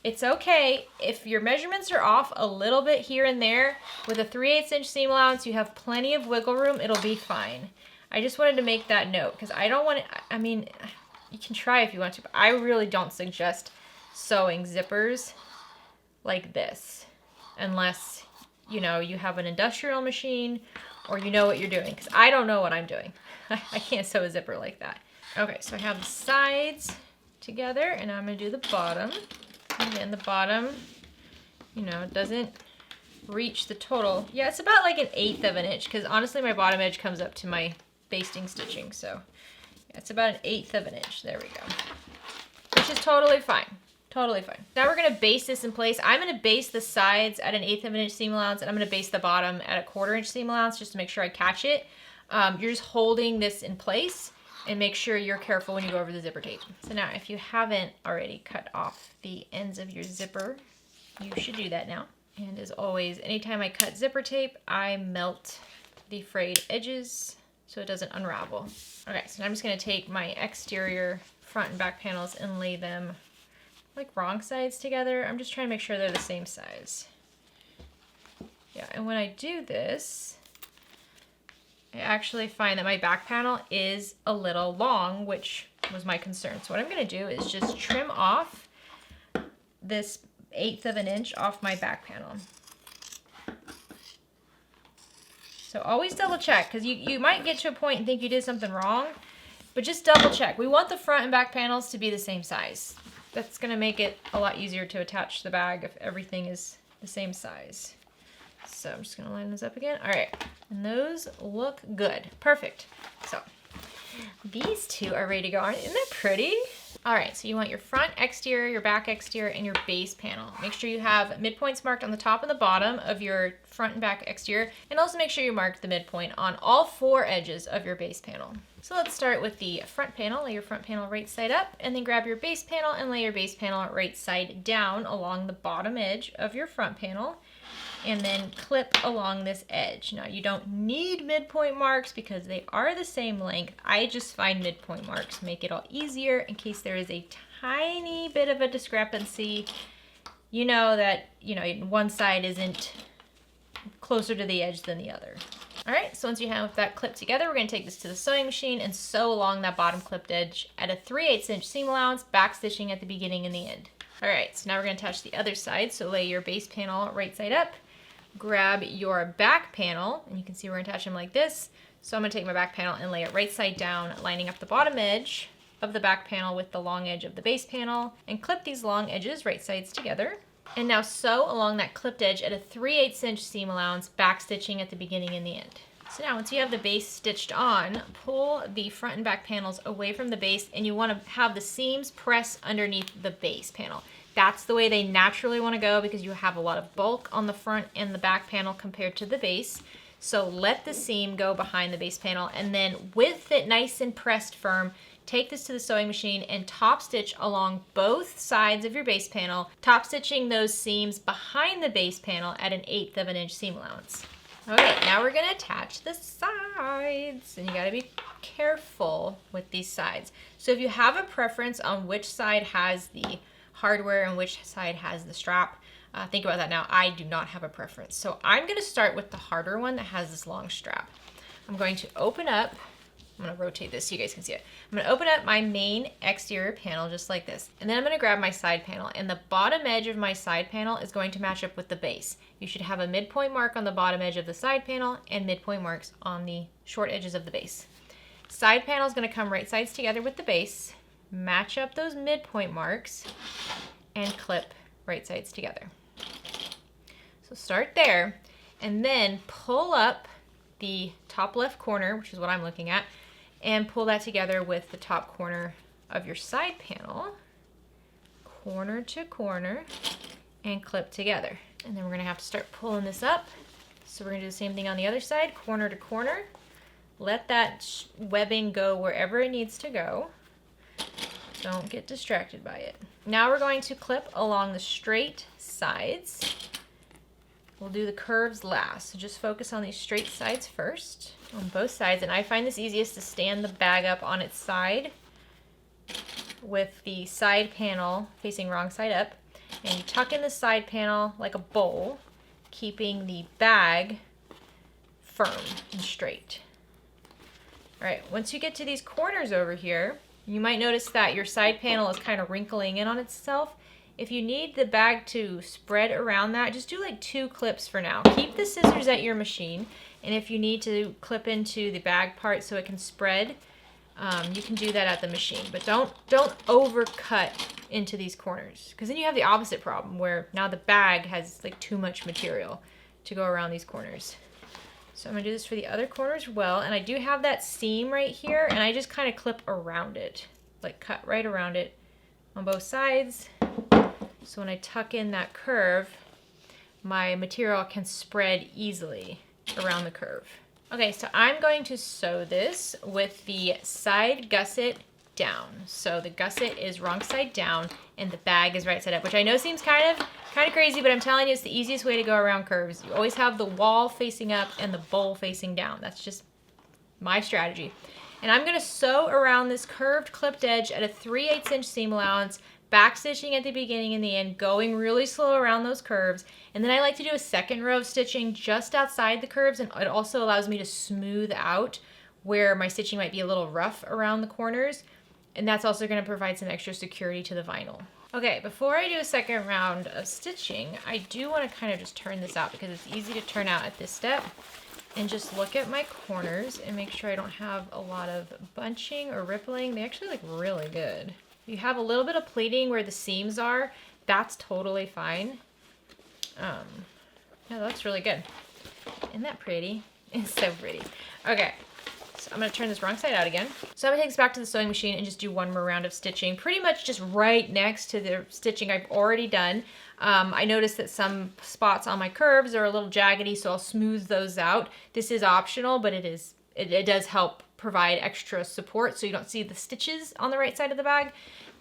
it's okay if your measurements are off a little bit here and there. With a 3/8 inch seam allowance, you have plenty of wiggle room. It'll be fine. I just wanted to make that note because I don't want to, I mean, you can try if you want to, but I really don't suggest sewing zippers like this unless, you know, you have an industrial machine or you know what you're doing, because I don't know what I'm doing. I can't sew a zipper like that. Okay, so I have the sides together and I'm going to do the bottom. Again, the bottom, you know, doesn't reach the total. Yeah, it's about like 1/8 of an inch because honestly my bottom edge comes up to my basting stitching, so yeah, it's about 1/8 of an inch. There we go. Which is totally fine. Totally fine. Now we're gonna base this in place. I'm gonna base the sides at 1/8 of an inch seam allowance, and I'm gonna base the bottom at 1/4 inch seam allowance just to make sure I catch it. You're just holding this in place and make sure you're careful when you go over the zipper tape. So now if you haven't already cut off the ends of your zipper, you should do that now. And as always, anytime I cut zipper tape, I melt the frayed edges so it doesn't unravel. Okay, so now I'm just gonna take my exterior front and back panels and lay them like wrong sides together. I'm just trying to make sure they're the same size. Yeah, and when I do this, I actually find that my back panel is a little long, which was my concern. So what I'm gonna do is just trim off this 1/8 of an inch off my back panel. So always double check, because you might get to a point and think you did something wrong, but just double check. We want the front and back panels to be the same size. That's gonna make it a lot easier to attach the bag if everything is the same size. So I'm just gonna line those up again. All right, and those look good. Perfect. So these two are ready to go. Isn't that pretty? All right, so you want your front exterior, your back exterior, and your base panel. Make sure you have midpoints marked on the top and the bottom of your front and back exterior, and also make sure you mark the midpoint on all 4 edges of your base panel. So let's start with the front panel. Lay your front panel right side up, and then grab your base panel and lay your base panel right side down along the bottom edge of your front panel, and then clip along this edge. Now you don't need midpoint marks because they are the same length. I just find midpoint marks make it all easier in case there is a tiny bit of a discrepancy. You know that, you know, one side isn't closer to the edge than the other. All right, so once you have that clipped together, we're gonna take this to the sewing machine and sew along that bottom clipped edge at a 3/8 inch seam allowance, back stitching at the beginning and the end. All right, so now we're gonna attach the other side. So lay your base panel right side up, grab your back panel, and you can see we're gonna attach them like this. So I'm gonna take my back panel and lay it right side down, lining up the bottom edge of the back panel with the long edge of the base panel, and clip these long edges right sides together. And now sew along that clipped edge at a 3/8 inch seam allowance, back stitching at the beginning and the end. So now once you have the base stitched on, pull the front and back panels away from the base, and you want to have the seams press underneath the base panel. That's the way they naturally want to go because you have a lot of bulk on the front and the back panel compared to the base. So let the seam go behind the base panel, and then with it nice and pressed firm, take this to the sewing machine and top stitch along both sides of your base panel, top stitching those seams behind the base panel at 1/8 of an inch seam allowance. Okay, now we're gonna attach the sides, and you gotta be careful with these sides. So if you have a preference on which side has the hardware and which side has the strap, think about that now. I do not have a preference. So I'm gonna start with the harder one that has this long strap. I'm going to open up, I'm gonna rotate this so you guys can see it. I'm gonna open up my main exterior panel just like this. And then I'm gonna grab my side panel, and the bottom edge of my side panel is going to match up with the base. You should have a midpoint mark on the bottom edge of the side panel and midpoint marks on the short edges of the base. Side panel is gonna come right sides together with the base, match up those midpoint marks, and clip right sides together. So start there, and then pull up the top left corner, which is what I'm looking at, and pull that together with the top corner of your side panel, corner to corner, and clip together. And then we're gonna have to start pulling this up. So we're gonna do the same thing on the other side, corner to corner. Let that webbing go wherever it needs to go. Don't get distracted by it. Now we're going to clip along the straight sides. We'll do the curves last, so just focus on these straight sides first. on both sides. And I find this easiest to stand the bag up on its side with the side panel facing wrong side up. And you tuck in the side panel like a bowl, keeping the bag firm and straight. All right, once you get to these corners over here, you might notice that your side panel is kind of wrinkling in on itself. If you need the bag to spread around that, just do like 2 clips for now. Keep the scissors at your machine, and if you need to clip into the bag part so it can spread, you can do that at the machine. But don't overcut into these corners, because then you have the opposite problem where now the bag has like too much material to go around these corners. So I'm gonna do this for the other corner as well, and I do have that seam right here, and I just kind of clip around it, like cut right around it on both sides. So when I tuck in that curve, my material can spread easily around the curve. Okay, so I'm going to sew this with the side gusset down. So the gusset is wrong side down and the bag is right side up, which I know seems kind of crazy, but I'm telling you, it's the easiest way to go around curves. You always have the wall facing up and the bowl facing down. That's just my strategy. And I'm gonna sew around this curved clipped edge at a 3/8 inch seam allowance, back stitching at the beginning and the end, going really slow around those curves. And then I like to do a second row of stitching just outside the curves, and it also allows me to smooth out where my stitching might be a little rough around the corners. And that's also going to provide some extra security to the vinyl. Okay, before I do a second round of stitching, I do want to kind of just turn this out because it's easy to turn out at this step. And just look at my corners and make sure I don't have a lot of bunching or rippling. They actually look really good. If you have a little bit of pleating where the seams are, that's totally fine. Yeah, that looks really good. Isn't that pretty? It's so pretty. Okay, so I'm gonna turn this wrong side out again. So I'm gonna take this back to the sewing machine and just do one more round of stitching, pretty much just right next to the stitching I've already done. I noticed that some spots on my curves are a little jaggedy, so I'll smooth those out. This is optional, but it does help provide extra support so you don't see the stitches on the right side of the bag,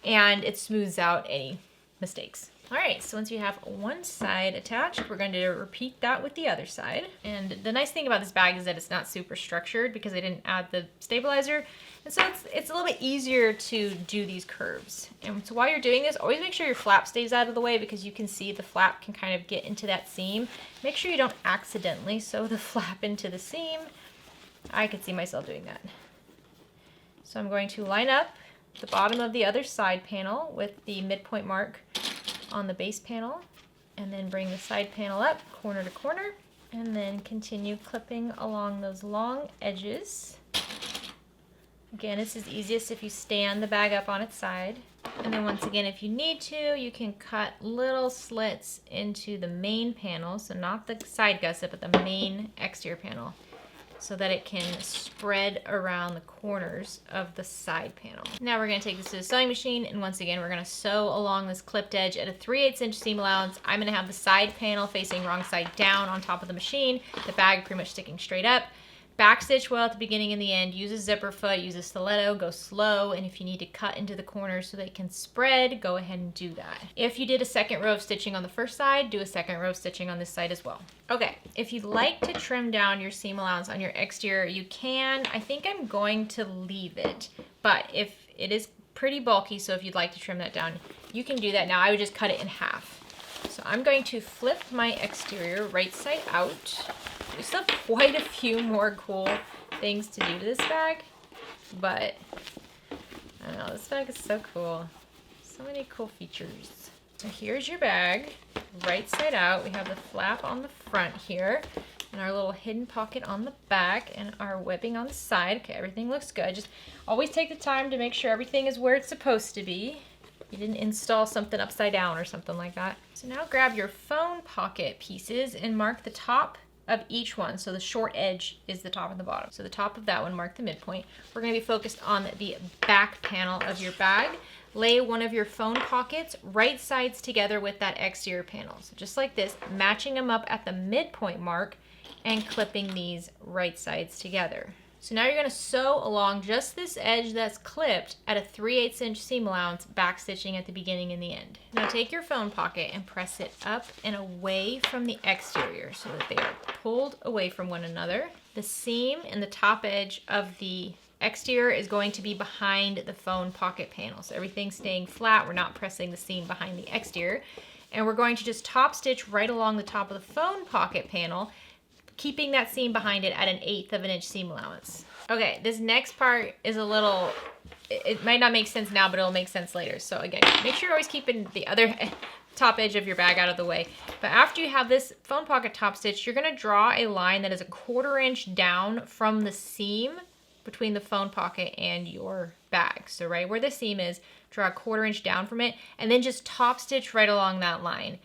and it smooths out any mistakes. All right, so once you have one side attached, we're going to repeat that with the other side. And the nice thing about this bag is that it's not super structured because I didn't add the stabilizer. And so it's a little bit easier to do these curves. And so while you're doing this, always make sure your flap stays out of the way because you can see the flap can kind of get into that seam. Make sure you don't accidentally sew the flap into the seam. I could see myself doing that. So I'm going to line up the bottom of the other side panel with the midpoint mark on the base panel, and then bring the side panel up corner to corner, and then continue clipping along those long edges. Again, this is easiest if you stand the bag up on its side. And then once again, if you need to, you can cut little slits into the main panel, so not the side gusset, but the main exterior panel, so that it can spread around the corners of the side panel. Now we're gonna take this to the sewing machine, and once again, we're gonna sew along this clipped edge at a 3/8 inch seam allowance. I'm gonna have the side panel facing wrong side down on top of the machine, the bag pretty much sticking straight up. Backstitch well at the beginning and the end, use a zipper foot, use a stiletto, go slow, and if you need to cut into the corners so they can spread, go ahead and do that. If you did a second row of stitching on the first side, do a second row of stitching on this side as well. Okay, if you'd like to trim down your seam allowance on your exterior, you can. I think I'm going to leave it, but if it is pretty bulky, so if you'd like to trim that down, you can do that now. I would just cut it in half. So I'm going to flip my exterior right side out. We still have quite a few more cool things to do to this bag, but I don't know, this bag is so cool. So many cool features. So here's your bag, right side out. We have the flap on the front here, and our little hidden pocket on the back, and our webbing on the side. Okay, everything looks good. Just always take the time to make sure everything is where it's supposed to be. You didn't install something upside down or something like that. So now grab your phone pocket pieces and mark the top of each one. So the short edge is the top and the bottom. So the top of that one, mark the midpoint. We're gonna be focused on the back panel of your bag. Lay one of your phone pockets right sides together with that exterior panel. So just like this, matching them up at the midpoint mark and clipping these right sides together. So now you're gonna sew along just this edge that's clipped at a 3/8 inch seam allowance, back stitching at the beginning and the end. Now take your phone pocket and press it up and away from the exterior so that they are pulled away from one another. The seam in the top edge of the exterior is going to be behind the phone pocket panel. So everything's staying flat. We're not pressing the seam behind the exterior. And we're going to just top stitch right along the top of the phone pocket panel, keeping that seam behind it at 1/8 of an inch seam allowance. Okay, this next part is a little, it might not make sense now, but it'll make sense later. So again, make sure you're always keeping the other top edge of your bag out of the way. But after you have this phone pocket top stitch, you're gonna draw a line that is 1/4 inch down from the seam between the phone pocket and your bag. So right where the seam is, draw 1/4 inch down from it, and then just top stitch right along that line.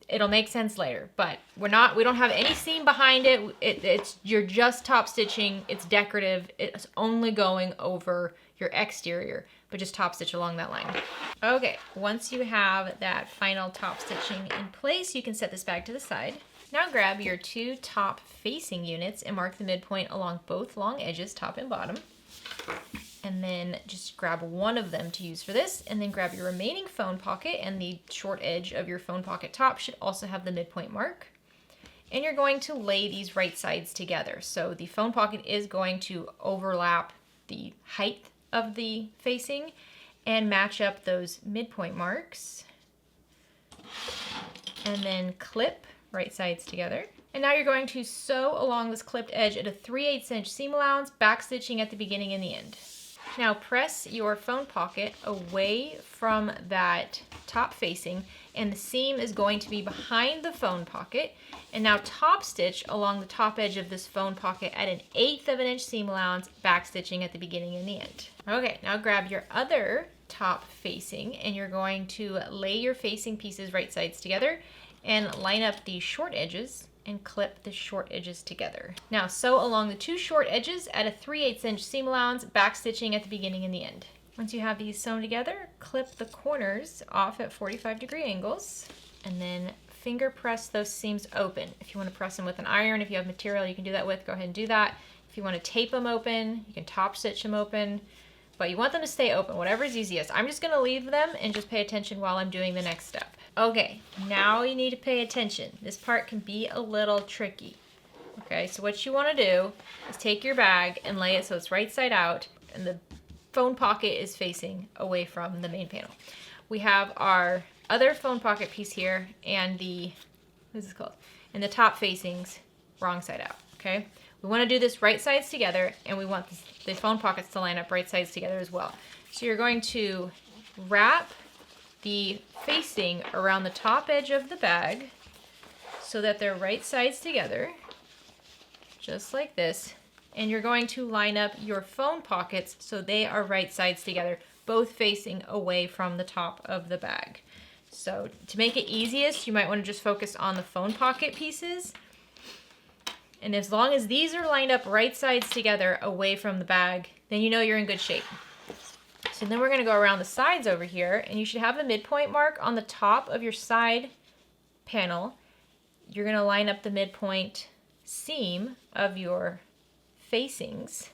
It'll make sense later, but we don't have any seam behind it. You're just top stitching. It's decorative. It's only going over your exterior, but just top stitch along that line. Okay, once you have that final top stitching in place, you can set this bag to the side. Now grab your 2 top facing units and mark the midpoint along both long edges, top and bottom. And then just grab one of them to use for this, and then grab your remaining phone pocket, and the short edge of your phone pocket top should also have the midpoint mark. And you're going to lay these right sides together. So the phone pocket is going to overlap the height of the facing and match up those midpoint marks. And then clip right sides together. And now you're going to sew along this clipped edge at a 3/8 inch seam allowance, back stitching at the beginning and the end. Now press your phone pocket away from that top facing, and the seam is going to be behind the phone pocket. And now top stitch along the top edge of this phone pocket at 1/8 of an inch seam allowance, back stitching at the beginning and the end. Okay, now grab your other top facing, and you're going to lay your facing pieces right sides together and line up the short edges and clip the short edges together. Now sew along the 2 short edges at a 3/8 inch seam allowance, back stitching at the beginning and the end. Once you have these sewn together, clip the corners off at 45-degree angles, and then finger press those seams open. If you want to press them with an iron, if you have material you can do that with, go ahead and do that. If you want to tape them open, you can top stitch them open, but you want them to stay open, whatever is easiest. I'm just gonna leave them and just pay attention while I'm doing the next step. Okay, now you need to pay attention. This part can be a little tricky. Okay, so what you wanna do is take your bag and lay it so it's right side out and the phone pocket is facing away from the main panel. We have our other phone pocket piece here and what is this called? And the top facings wrong side out, okay? We wanna do this right sides together, and we want the phone pockets to line up right sides together as well. So you're going to wrap the facing around the top edge of the bag so that they're right sides together, just like this. And you're going to line up your phone pockets so they are right sides together, both facing away from the top of the bag. So to make it easiest, you might want to just focus on the phone pocket pieces. And as long as these are lined up right sides together away from the bag, then you know you're in good shape. So then we're gonna go around the sides over here, and you should have a midpoint mark on the top of your side panel. You're gonna line up the midpoint seam of your facings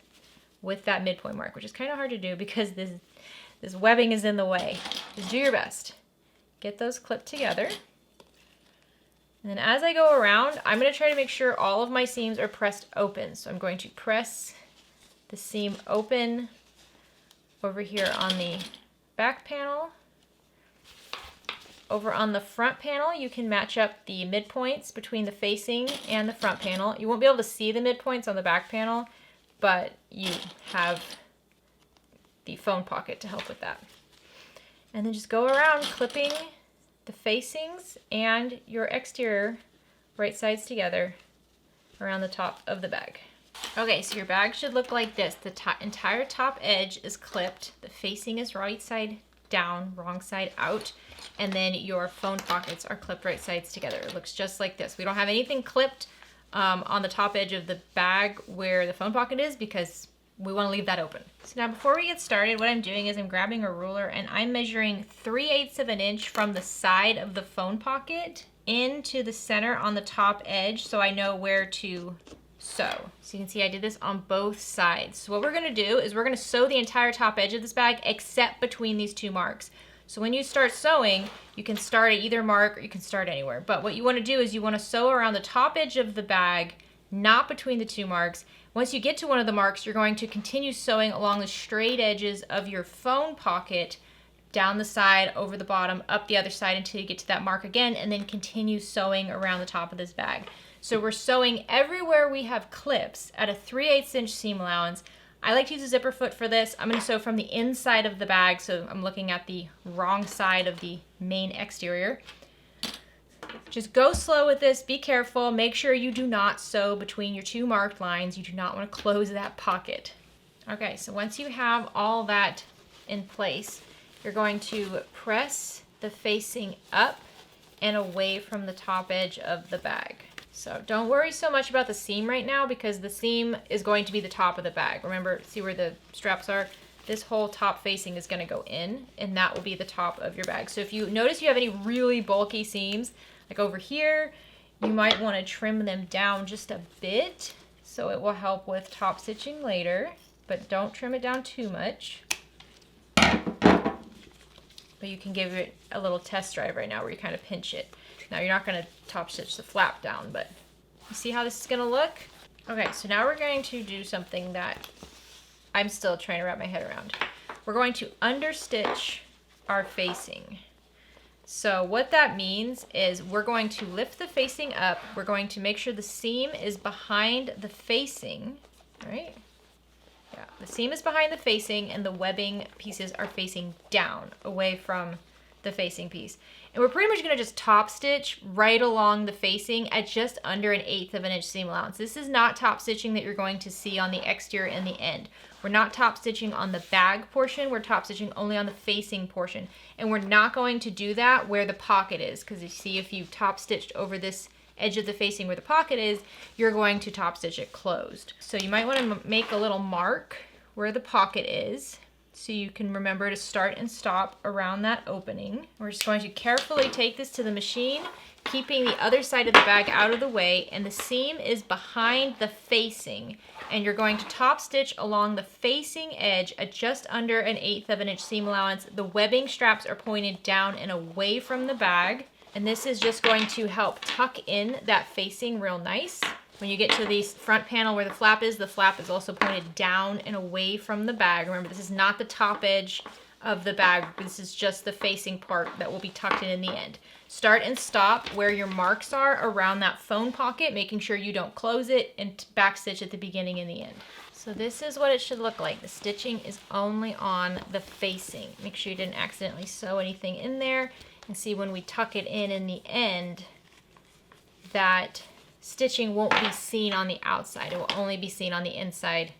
with that midpoint mark, which is kind of hard to do because this webbing is in the way. Just do your best. Get those clipped together. And then as I go around, I'm going to try to make sure all of my seams are pressed open. So I'm going to press the seam open over here on the back panel. Over on the front panel, you can match up the midpoints between the facing and the front panel. You won't be able to see the midpoints on the back panel, but you have the phone pocket to help with that. And then just go around clipping the facings and your exterior right sides together around the top of the bag. Okay, so your bag should look like this. The entire top edge is clipped. The facing is right side down, wrong side out. And then your phone pockets are clipped right sides together. It looks just like this. We don't have anything clipped on the top edge of the bag where the phone pocket is because we want to leave that open. So now before we get started, what I'm doing is I'm grabbing a ruler and I'm measuring 3/8 of an inch from the side of the phone pocket into the center on the top edge so I know where to sew. So you can see I did this on both sides. So what we're gonna do is we're gonna sew the entire top edge of this bag except between these 2 marks. So when you start sewing, you can start at either mark or you can start anywhere. But what you wanna do is you wanna sew around the top edge of the bag not between the two marks. Once you get to one of the marks, you're going to continue sewing along the straight edges of your phone pocket, down the side, over the bottom, up the other side until you get to that mark again, and then continue sewing around the top of this bag. So we're sewing everywhere we have clips at a 3/8 inch seam allowance. I like to use a zipper foot for this. I'm going to sew from the inside of the bag, so I'm looking at the wrong side of the main exterior. Just go slow with this, be careful, make sure you do not sew between your two marked lines. You do not want to close that pocket. Okay, so once you have all that in place, you're going to press the facing up and away from the top edge of the bag. So don't worry so much about the seam right now because the seam is going to be the top of the bag. Remember, see where the straps are? This whole top facing is going to go in, and that will be the top of your bag. So if you notice you have any really bulky seams, like over here, you might want to trim them down just a bit so it will help with top stitching later, but don't trim it down too much. But you can give it a little test drive right now where you kind of pinch it. Now you're not going to top stitch the flap down, but you see how this is going to look? Okay, so now we're going to do something that I'm still trying to wrap my head around. We're going to understitch our facing. So what that means is we're going to lift the facing up. We're going to make sure the seam is behind the facing, right? Yeah, the seam is behind the facing and the webbing pieces are facing down away from the facing piece. And we're pretty much going to just top stitch right along the facing at just under 1/8 of an inch seam allowance. This is not top stitching that you're going to see on the exterior and the end. We're not top stitching on the bag portion. We're top stitching only on the facing portion. And we're not going to do that where the pocket is, because you see if you top stitched over this edge of the facing where the pocket is, you're going to top stitch it closed. So you might want to make a little mark where the pocket is, so you can remember to start and stop around that opening. We're just going to carefully take this to the machine, keeping the other side of the bag out of the way, and the seam is behind the facing. And you're going to top stitch along the facing edge at just under 1/8 of an inch seam allowance. The webbing straps are pointed down and away from the bag. And this is just going to help tuck in that facing real nice. When you get to the front panel where the flap is also pointed down and away from the bag. Remember, this is not the top edge of the bag. This is just the facing part that will be tucked in the end. Start and stop where your marks are around that phone pocket, making sure you don't close it, and back stitch at the beginning and the end. So this is what it should look like. The stitching is only on the facing. Make sure you didn't accidentally sew anything in there. And see, when we tuck it in the end, that stitching won't be seen on the outside. It will only be seen on the inside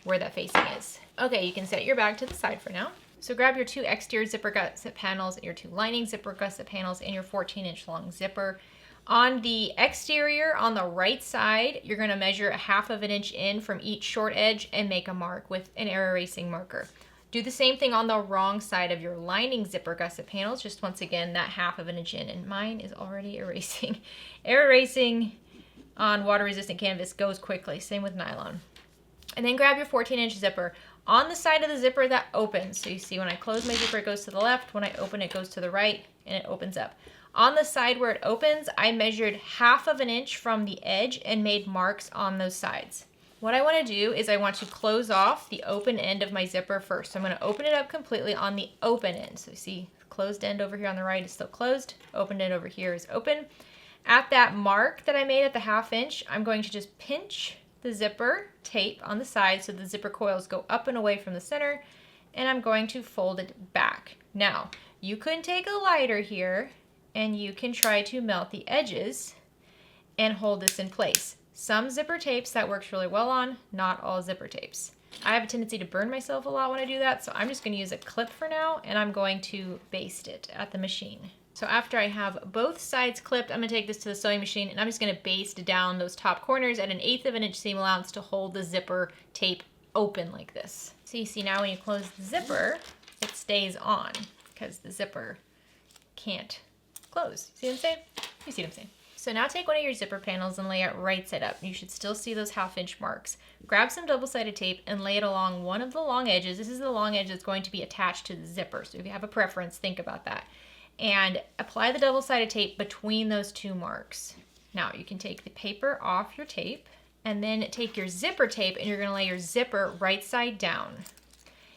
where that facing is. Okay, you can set your bag to the side for now. So grab your 2 exterior zipper gusset panels, your 2 lining zipper gusset panels, and your 14-inch long zipper. On the exterior, on the right side, you're going to measure 1/2 of an inch in from each short edge and make a mark with an air erasing marker. Do the same thing on the wrong side of your lining zipper gusset panels, just once again that 1/2 of an inch in, and mine is already erasing. Air erasing on water resistant canvas goes quickly, same with nylon. And then grab your 14-inch zipper on the side of the zipper that opens. So you see when I close my zipper it goes to the left, when I open it goes to the right, and it opens up. On the side where it opens, I measured 1/2 of an inch from the edge and made marks on those sides. What I want to do is I want to close off the open end of my zipper first. So I'm going to open it up completely on the open end. So you see closed end over here on the right is still closed, open end over here is open. At that mark that I made at the 1/2 inch, I'm going to just pinch the zipper tape on the side so the zipper coils go up and away from the center, and I'm going to fold it back. Now, you could take a lighter here and you can try to melt the edges and hold this in place. Some zipper tapes that works really well on, not all zipper tapes. I have a tendency to burn myself a lot when I do that, so I'm just going to use a clip for now, and I'm going to baste it at the machine. So after I have both sides clipped, I'm going to take this to the sewing machine, and I'm just going to baste down those top corners at 1/8 of an inch seam allowance to hold the zipper tape open like this. So you see now when you close the zipper, it stays on because the zipper can't close. See what I'm saying? You see what I'm saying? So now take one of your zipper panels and lay it right side up. You should still see those 1/2 inch marks. Grab some double-sided tape and lay it along one of the long edges. This is the long edge that's going to be attached to the zipper. So if you have a preference, think about that. And apply the double-sided tape between those 2 marks. Now you can take the paper off your tape And then take your zipper tape and you're gonna lay your zipper right side down.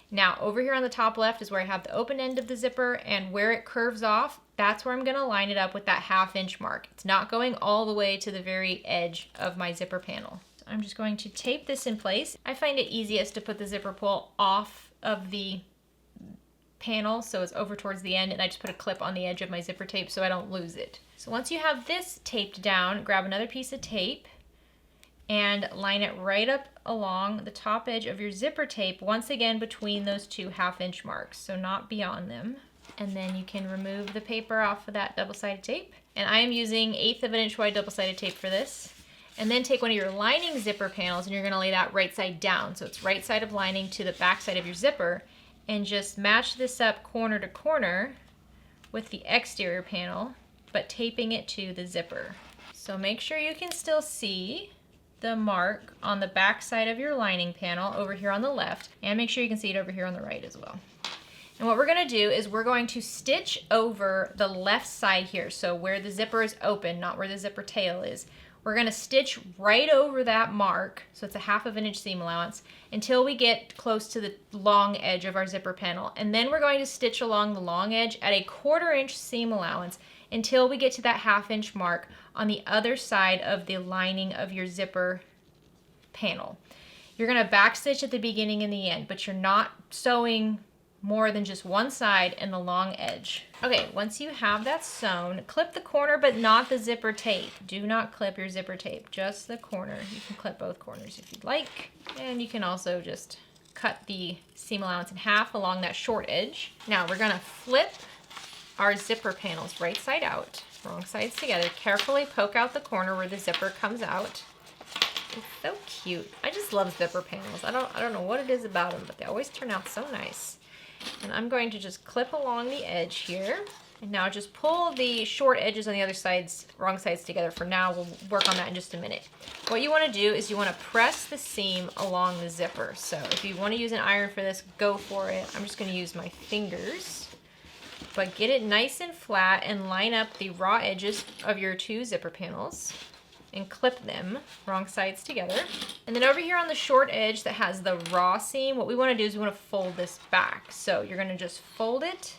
Now, over here on the top left is where I have the open end of the zipper, and where it curves off, that's where I'm gonna line it up with that 1/2 inch mark. It's not going all the way to the very edge of my zipper panel. So I'm just going to tape this in place. I find it easiest to put the zipper pull off of the panel so it's over towards the end, and I just put a clip on the edge of my zipper tape so I don't lose it. So once you have this taped down, grab another piece of tape and line it right up along the top edge of your zipper tape, once again between those two 1/2 inch marks, so not beyond them. And then you can remove the paper off of that double-sided tape. And I am using 1/8 of an inch wide double-sided tape for this. And then take one of your lining zipper panels and you're gonna lay that right side down. So it's right side of lining to the back side of your zipper, and just match this up corner to corner with the exterior panel, but taping it to the zipper. So make sure you can still see the mark on the back side of your lining panel over here on the left, and make sure you can see it over here on the right as well. And what we're gonna do is we're going to stitch over the left side here, so where the zipper is open, not where the zipper tail is. We're gonna stitch right over that mark, so it's a 1/2 of an inch seam allowance, until we get close to the long edge of our zipper panel. And then we're going to stitch along the long edge at a 1/4 inch seam allowance until we get to that 1/2 inch mark on the other side of the lining of your zipper panel. You're gonna backstitch at the beginning and the end, but you're not sewing more than just one side and the long edge. Okay, once you have that sewn, clip the corner but not the zipper tape. Do not clip your zipper tape, just the corner. You can clip both corners if you'd like, and you can also just cut the seam allowance in half along that short edge. Now we're gonna flip our zipper panels right side out, wrong sides together. Carefully poke out the corner where the zipper comes out. It's so cute. I just love zipper panels. I don't know what it is about them, but they always turn out so nice. And I'm going to just clip along the edge here. And now just pull the short edges on the other sides, wrong sides together for now. We'll work on that in just a minute. What you want to do is you want to press the seam along the zipper. So if you want to use an iron for this, go for it. I'm just going to use my fingers. But get it nice and flat and line up the raw edges of your two zipper panels and clip them wrong sides together. And then over here on the short edge that has the raw seam, what we want to do is we want to fold this back. So you're going to just fold it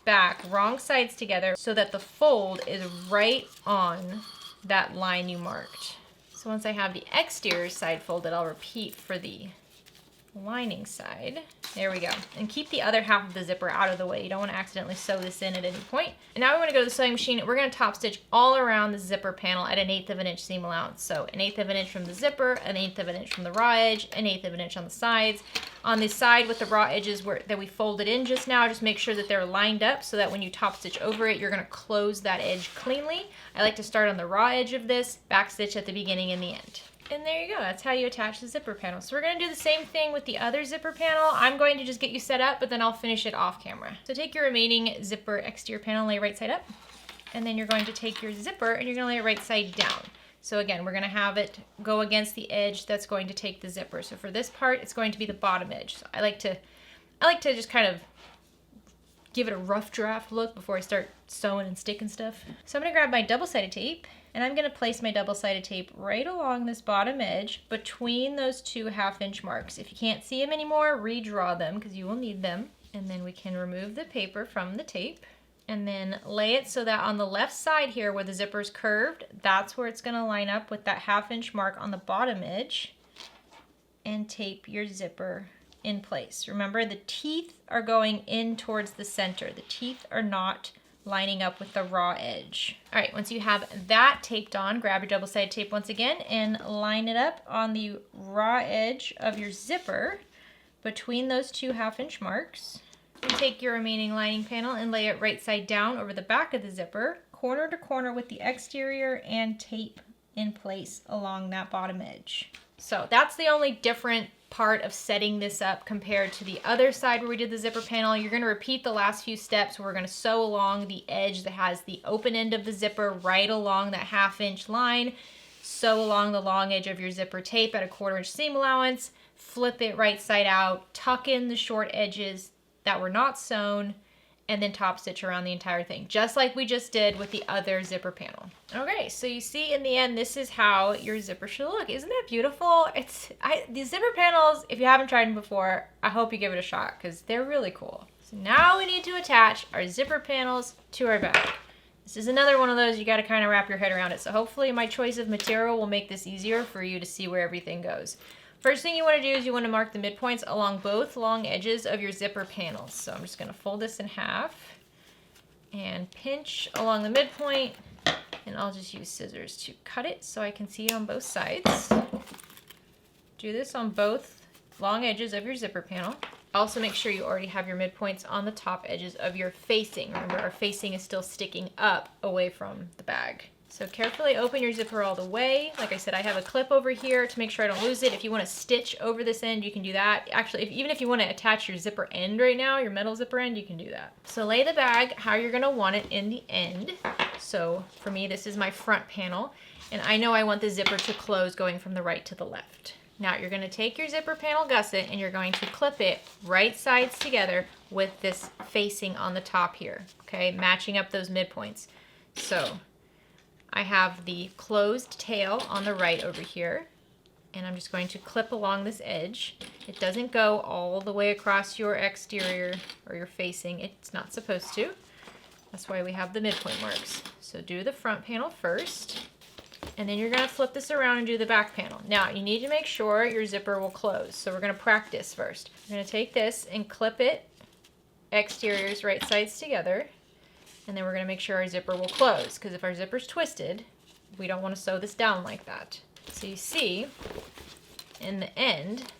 back wrong sides together so that the fold is right on that line you marked. So once I have the exterior side folded, I'll repeat for the lining side. There we go. And keep the other half of the zipper out of the way. You don't want to accidentally sew this in at any point. And now we want to go to the sewing machine. We're going to top stitch all around the zipper panel at an 1/8 of an inch seam allowance. So an 1/8 of an inch from the zipper, an 1/8 of an inch from the raw edge, an 1/8 of an inch on the sides. On the side with the raw edges that we folded in just now, just make sure that they're lined up so that when you top stitch over it, you're going to close that edge cleanly. I like to start on the raw edge of this, back stitch at the beginning and the end. And there you go, that's how you attach the zipper panel. So we're gonna do the same thing with the other zipper panel. I'm going to just get you set up, but then I'll finish it off camera. So take your remaining zipper exterior panel, lay right side up, and then you're going to take your zipper and you're gonna lay it right side down. So again, we're gonna have it go against the edge that's going to take the zipper. So for this part, it's going to be the bottom edge. So I like to just kind of give it a rough draft look before I start sewing and sticking stuff. So I'm gonna grab my double-sided tape, and I'm going to place my double-sided tape right along this bottom edge between those two 1/2 inch marks. If you can't see them anymore, redraw them because you will need them. And then we can remove the paper from the tape and then lay it so that on the left side here where the zipper is curved, that's where it's going to line up with that 1/2 inch mark on the bottom edge, and tape your zipper in place. Remember, the teeth are going in towards the center. The teeth are not lining up with the raw edge. All right, once you have that taped on, grab your double-sided tape once again and line it up on the raw edge of your zipper between those two 1/2 inch marks. And take your remaining lining panel and lay it right side down over the back of the zipper, corner to corner with the exterior, and tape in place along that bottom edge. So that's the only different part of setting this up compared to the other side where we did the zipper panel. You're going to repeat the last few steps. We're going to sew along the edge that has the open end of the zipper right along that 1/2 inch line. Sew along the long edge of your zipper tape at a 1/4 inch seam allowance. Flip it right side out. Tuck in the short edges that were not sewn. and then top stitch around the entire thing, just like we just did with the other zipper panel. Okay, so you see in the end, this is how your zipper should look. Isn't that beautiful? These zipper panels, if you haven't tried them before, I hope you give it a shot because they're really cool. So now we need to attach our zipper panels to our bag. This is another one of those you got to kind of wrap your head around it. So hopefully my choice of material will make this easier for you to see where everything goes. First thing you want to do is you want to mark the midpoints along both long edges of your zipper panels. So I'm just going to fold this in half and pinch along the midpoint, and I'll just use scissors to cut it so I can see it on both sides. Do this on both long edges of your zipper panel. Also make sure you already have your midpoints on the top edges of your facing. Remember, our facing is still sticking up away from the bag. So carefully open your zipper all the way. Like I said, I have a clip over here to make sure I don't lose it. If you want to stitch over this end, you can do that. Actually, even if you want to attach your zipper end right now, your metal zipper end, you can do that. So lay the bag how you're going to want it in the end. So for me, this is my front panel, and I know I want the zipper to close going from the right to the left. Now you're going to take your zipper panel gusset and you're going to clip it right sides together with this facing on the top here, okay, matching up those midpoints. So I have the closed tail on the right over here, and I'm just going to clip along this edge. It doesn't go all the way across your exterior or your facing. It's not supposed to. That's why we have the midpoint marks. So do the front panel first, and then you're going to flip this around and do the back panel. Now, you need to make sure your zipper will close, so we're going to practice first. We're going to take this and clip it exteriors right sides together, and then we're going to make sure our zipper will close, because if our zipper's twisted, we don't want to sew this down like that. So you see, in the end,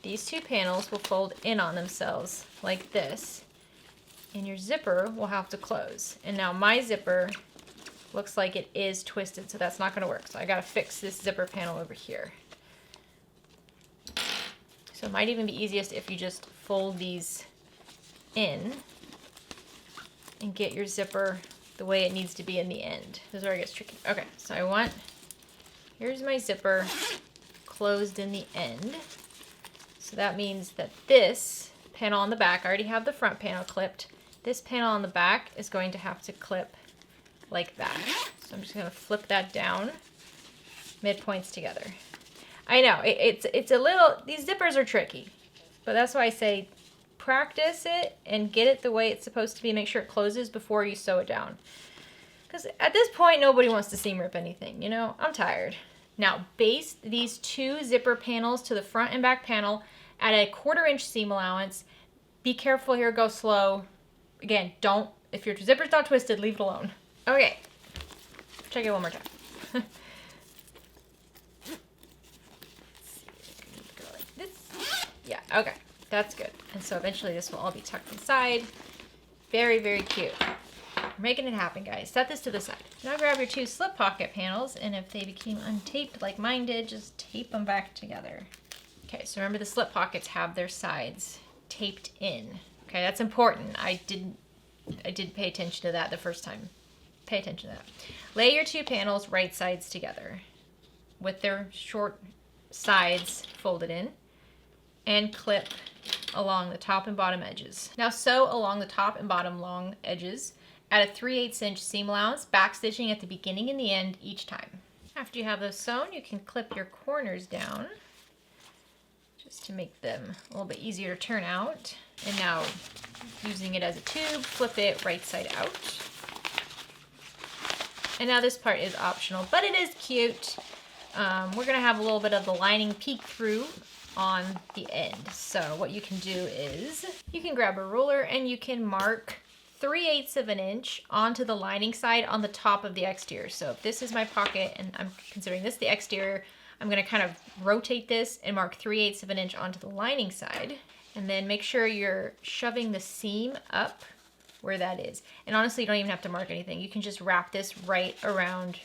these two panels will fold in on themselves like this, and your zipper will have to close. And now my zipper looks like it is twisted, so that's not going to work. So I got to fix this zipper panel over here. So it might even be easiest if you just fold these in and get your zipper the way it needs to be in the end. This is where it gets tricky. Okay, so here's my zipper closed in the end. So that means that this panel on the back, I already have the front panel clipped. This panel on the back is going to have to clip like that. So I'm just going to flip that down, midpoints together. I know, it's a little, these zippers are tricky, but that's why I say practice it and get it the way it's supposed to be. Make sure it closes before you sew it down. Because at this point, nobody wants to seam rip anything, you know? I'm tired. Now, baste these two zipper panels to the front and back panel at a 1/4 inch seam allowance. Be careful here, go slow. Again, if your zipper's not twisted, leave it alone. Okay, check it one more time. Go like this. Yeah, okay, that's good. And so eventually this will all be tucked inside. Very, very cute. We're making it happen, guys. Set this to the side. Now grab your two slip pocket panels, and if they became untaped like mine did, just tape them back together. Okay, so remember the slip pockets have their sides taped in. Okay, that's important. I did pay attention to that the first time. Pay attention to that. Lay your two panels right sides together with their short sides folded in, and clip along the top and bottom edges. Now sew along the top and bottom long edges at a 3/8 inch seam allowance, back stitching at the beginning and the end each time. After you have those sewn, you can clip your corners down just to make them a little bit easier to turn out. And now, using it as a tube, flip it right side out. And now this part is optional, but it is cute. We're gonna have a little bit of the lining peek through on the end. So what you can do is, you can grab a ruler and you can mark 3/8 of an inch onto the lining side on the top of the exterior. So if this is my pocket and I'm considering this the exterior, I'm gonna kind of rotate this and mark 3/8 of an inch onto the lining side. And then make sure you're shoving the seam up where that is. And honestly, you don't even have to mark anything. You can just wrap this right around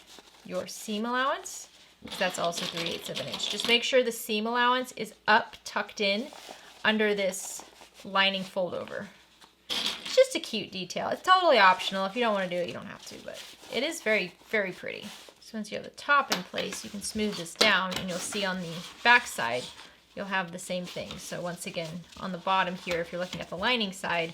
your seam allowance. That's also 3/8 of an inch. Just make sure the seam allowance is up, tucked in under this lining fold over. It's just a cute detail. It's totally optional. If you don't want to do it, you don't have to, but it is very, very pretty. So once you have the top in place, you can smooth this down, and you'll see on the back side, you'll have the same thing. So once again, on the bottom here, if you're looking at the lining side,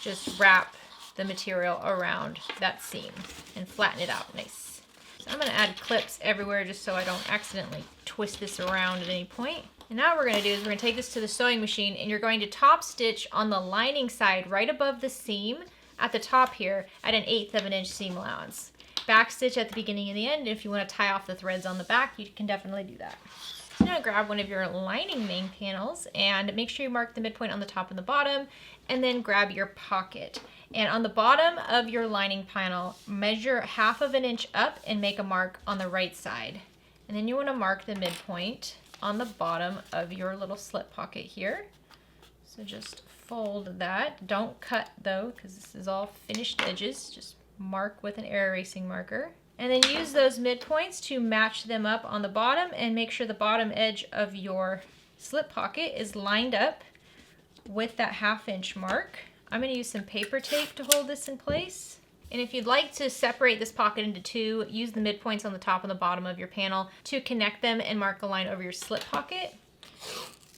just wrap the material around that seam and flatten it out nice. So I'm going to add clips everywhere just so I don't accidentally twist this around at any point. And now what we're going to do is we're going to take this to the sewing machine, and you're going to top stitch on the lining side right above the seam at the top here at 1/8 of an inch seam allowance. Back stitch at the beginning and the end. If you want to tie off the threads on the back, you can definitely do that. So now grab one of your lining main panels and make sure you mark the midpoint on the top and the bottom, and then grab your pocket. And on the bottom of your lining panel, measure 1/2 of an inch up and make a mark on the right side. And then you want to mark the midpoint on the bottom of your little slip pocket here. So just fold that. Don't cut though, because this is all finished edges. Just mark with an air erasing marker. And then use those midpoints to match them up on the bottom and make sure the bottom edge of your slip pocket is lined up with that 1/2 inch mark. I'm going to use some paper tape to hold this in place. And if you'd like to separate this pocket into two, use the midpoints on the top and the bottom of your panel to connect them and mark a line over your slip pocket,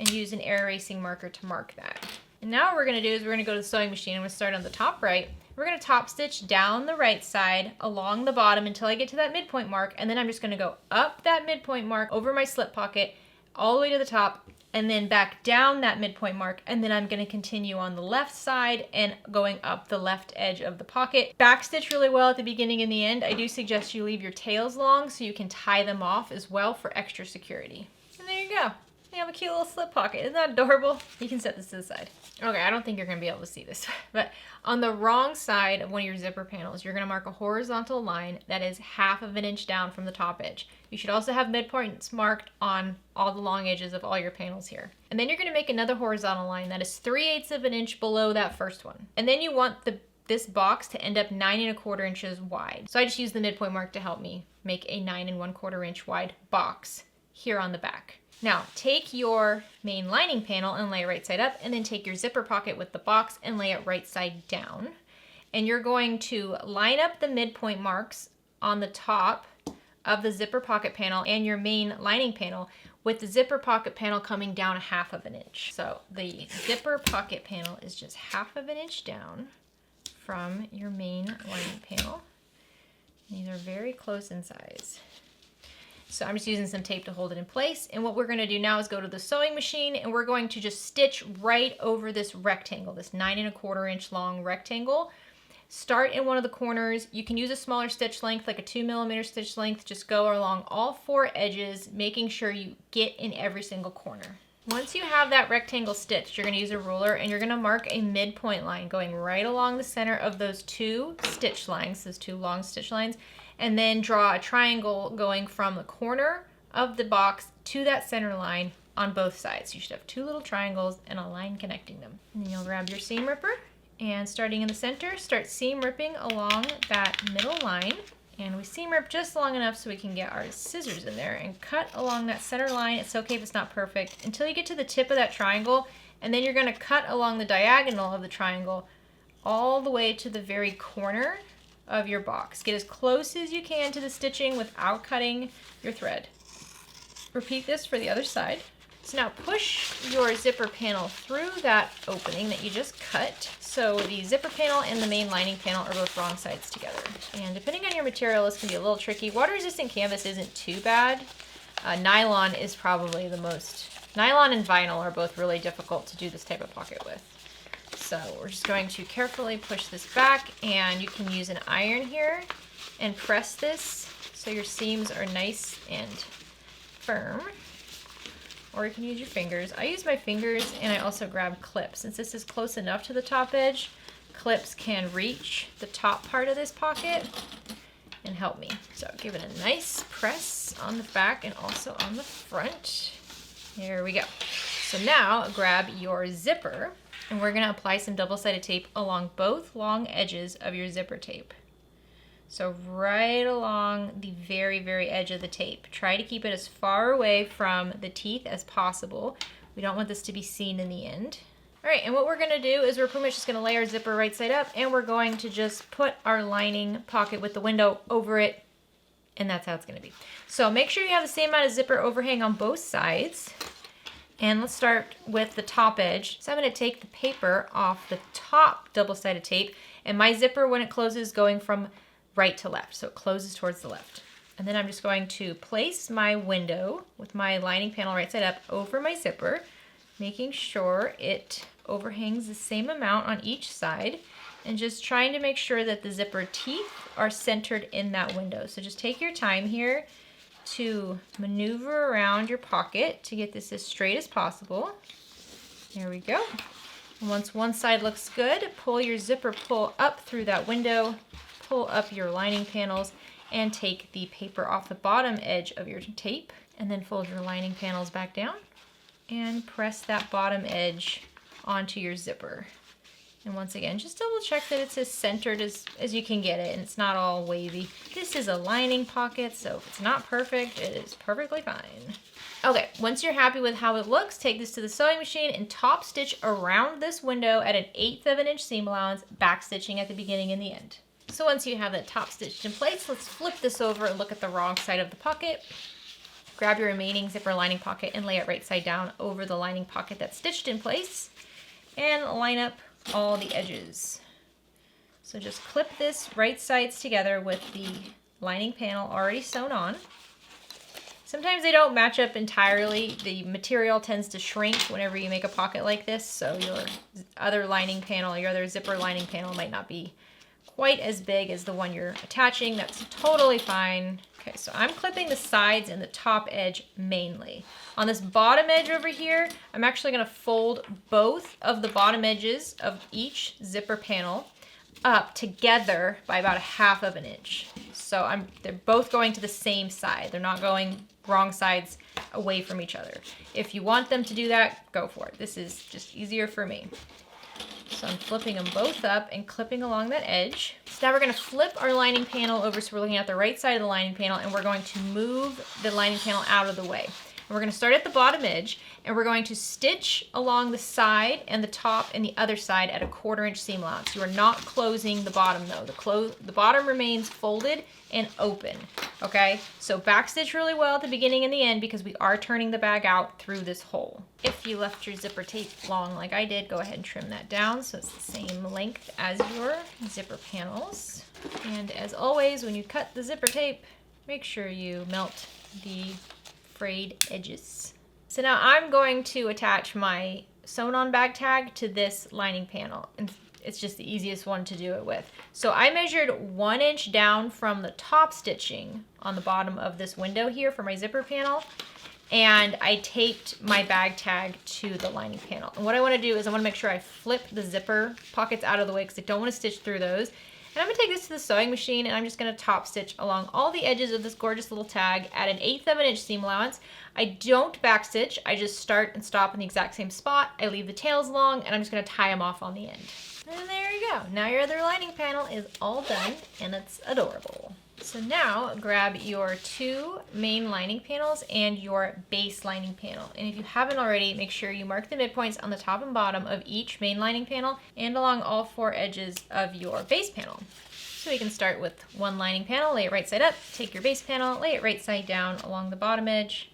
and use an air erasing marker to mark that. And now what we're going to do is we're going to go to the sewing machine. I'm going to start on the top right. We're going to top stitch down the right side along the bottom until I get to that midpoint mark, and then I'm just going to go up that midpoint mark over my slip pocket all the way to the top, and then back down that midpoint mark, and then I'm going to continue on the left side and going up the left edge of the pocket. Back stitch really well at the beginning and the end. I do suggest you leave your tails long so you can tie them off as well for extra security. And there you go. You have a cute little slip pocket. Isn't that adorable? You can set this to the side. Okay, I don't think you're going to be able to see this, but on the wrong side of one of your zipper panels, you're going to mark a horizontal line that is 1/2 of an inch down from the top edge. You should also have midpoints marked on all the long edges of all your panels here. And then you're going to make another horizontal line that is 3/8 of an inch below that first one. And then you want this box to end up 9 1/4 inches wide. So I just used the midpoint mark to help me make a 9 1/4 inch wide box here on the back. Now, take your main lining panel and lay it right side up, and then take your zipper pocket with the box and lay it right side down. And you're going to line up the midpoint marks on the top of the zipper pocket panel and your main lining panel, with the zipper pocket panel coming down 1/2 of an inch. So the zipper pocket panel is just 1/2 of an inch down from your main lining panel. These are very close in size. So I'm just using some tape to hold it in place. And what we're going to do now is go to the sewing machine, and we're going to just stitch right over this rectangle, this 9 1/4 inch long rectangle. Start in one of the corners. You can use a smaller stitch length, like a 2mm stitch length. Just go along all 4 edges, making sure you get in every single corner. Once you have that rectangle stitched, you're going to use a ruler, and you're going to mark a midpoint line going right along the center of those 2 stitch lines, those 2 long stitch lines, and then draw a triangle going from the corner of the box to that center line on both sides. You should have 2 little triangles and a line connecting them. And then you'll grab your seam ripper, and starting in the center, start seam ripping along that middle line. And we seam rip just long enough so we can get our scissors in there and cut along that center line. It's okay if it's not perfect, until you get to the tip of that triangle, and then you're going to cut along the diagonal of the triangle all the way to the very corner of your box. Get as close as you can to the stitching without cutting your thread. Repeat this for the other side. So now push your zipper panel through that opening that you just cut. So the zipper panel and the main lining panel are both wrong sides together. And depending on your material, this can be a little tricky. Water-resistant canvas isn't too bad. Nylon is probably the most. Nylon and vinyl are both really difficult to do this type of pocket with. So we're just going to carefully push this back, and you can use an iron here and press this so your seams are nice and firm. Or you can use your fingers. I use my fingers, and I also grab clips. Since this is close enough to the top edge, clips can reach the top part of this pocket and help me. So give it a nice press on the back and also on the front. There we go. So now grab your zipper, and we're going to apply some double-sided tape along both long edges of your zipper tape. So right along the very, very edge of the tape. Try to keep it as far away from the teeth as possible. We don't want this to be seen in the end. All right, and what we're going to do is we're pretty much just going to lay our zipper right side up, and we're going to just put our lining pocket with the window over it, and that's how it's going to be. So make sure you have the same amount of zipper overhang on both sides. And let's start with the top edge. So I'm going to take the paper off the top double-sided tape, and my zipper, when it closes, going from right to left. So it closes towards the left. And then I'm just going to place my window with my lining panel right side up over my zipper, making sure it overhangs the same amount on each side, and just trying to make sure that the zipper teeth are centered in that window. So just take your time here to maneuver around your pocket to get this as straight as possible. There we go. And once one side looks good, pull your zipper pull up through that window, pull up your lining panels, and take the paper off the bottom edge of your tape, and then fold your lining panels back down and press that bottom edge onto your zipper. And once again, just double check that it's as centered as you can get it and it's not all wavy. This is a lining pocket, so if it's not perfect, it is perfectly fine. Okay, once you're happy with how it looks, take this to the sewing machine and top stitch around this window at 1/8 of an inch seam allowance, back stitching at the beginning and the end. So once you have that top stitched in place, let's flip this over and look at the wrong side of the pocket. Grab your remaining zipper lining pocket and lay it right side down over the lining pocket that's stitched in place, and line up all the edges. So just clip this right sides together with the lining panel already sewn on. Sometimes they don't match up entirely. The material tends to shrink whenever you make a pocket like this, so your other lining panel, your other zipper lining panel might not be quite as big as the one you're attaching. That's totally fine. Okay, so I'm clipping the sides and the top edge mainly. On this bottom edge over here, I'm actually going to fold both of the bottom edges of each zipper panel up together by about 1/2 of an inch. So they're both going to the same side. They're not going wrong sides away from each other. If you want them to do that, go for it. This is just easier for me. So I'm flipping them both up and clipping along that edge. So now we're going to flip our lining panel over, so we're looking at the right side of the lining panel, and we're going to move the lining panel out of the way. And we're going to start at the bottom edge, and we're going to stitch along the side and the top and the other side at 1/4 inch seam allowance. You are not closing the bottom though. The bottom remains folded and open, okay? So backstitch really well at the beginning and the end because we are turning the bag out through this hole. If you left your zipper tape long like I did, go ahead and trim that down so it's the same length as your zipper panels. And as always, when you cut the zipper tape, make sure you melt the frayed edges. So now I'm going to attach my sewn on bag tag to this lining panel, and it's just the easiest one to do it with. So I measured 1 inch down from the top stitching on the bottom of this window here for my zipper panel, and I taped my bag tag to the lining panel. And what I want to do is I want to make sure I flip the zipper pockets out of the way because I don't want to stitch through those. And I'm going to take this to the sewing machine, and I'm just going to top stitch along all the edges of this gorgeous little tag at 1/8 of an inch seam allowance. I don't back stitch. I just start and stop in the exact same spot. I leave the tails long, and I'm just going to tie them off on the end. And there you go. Now your other lining panel is all done, and it's adorable. So now grab your 2 main lining panels and your base lining panel. And if you haven't already, make sure you mark the midpoints on the top and bottom of each main lining panel and along all 4 edges of your base panel. So we can start with one lining panel, lay it right side up, take your base panel, lay it right side down along the bottom edge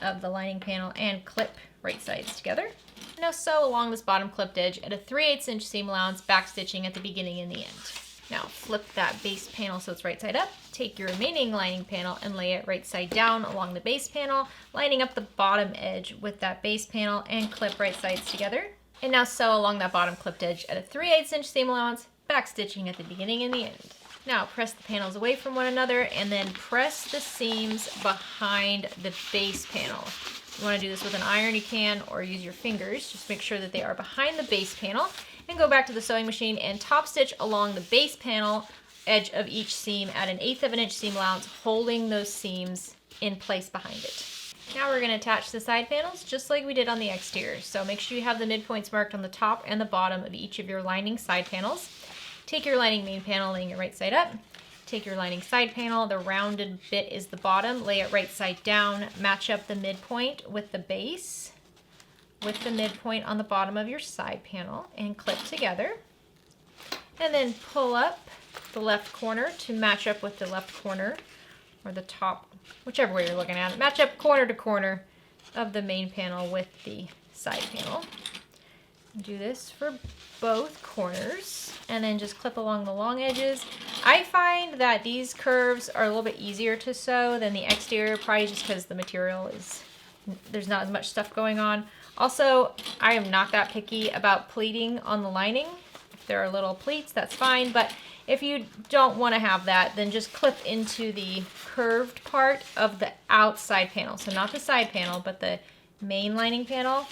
of the lining panel, and clip right sides together. Now sew along this bottom clipped edge at 3/8 inch seam allowance, back stitching at the beginning and the end. Now flip that base panel so it's right side up, take your remaining lining panel and lay it right side down along the base panel, lining up the bottom edge with that base panel, and clip right sides together. And now sew along that bottom clipped edge at 3/8 inch seam allowance, back stitching at the beginning and the end. Now press the panels away from one another and then press the seams behind the base panel. If you want to do this with an iron, you can, or use your fingers. Just make sure that they are behind the base panel, and go back to the sewing machine and top stitch along the base panel edge of each seam at 1/8 of an inch seam allowance, holding those seams in place behind it. Now we're going to attach the side panels just like we did on the exterior. So make sure you have the midpoints marked on the top and the bottom of each of your lining side panels. Take your lining main panel, laying it right side up. Take your lining side panel, the rounded bit is the bottom, lay it right side down, match up the midpoint with the base, with the midpoint on the bottom of your side panel, and clip together. And then pull up the left corner to match up with the left corner, or the top, whichever way you're looking at it. Match up corner to corner of the main panel with the side panel. Do this for both corners and then just clip along the long edges. I find that these curves are a little bit easier to sew than the exterior, probably just because the material is, there's not as much stuff going on. Also, I am not that picky about pleating on the lining. If there are little pleats, that's fine, but if you don't want to have that, then just clip into the curved part of the outside panel. So not the side panel, but the main lining panel.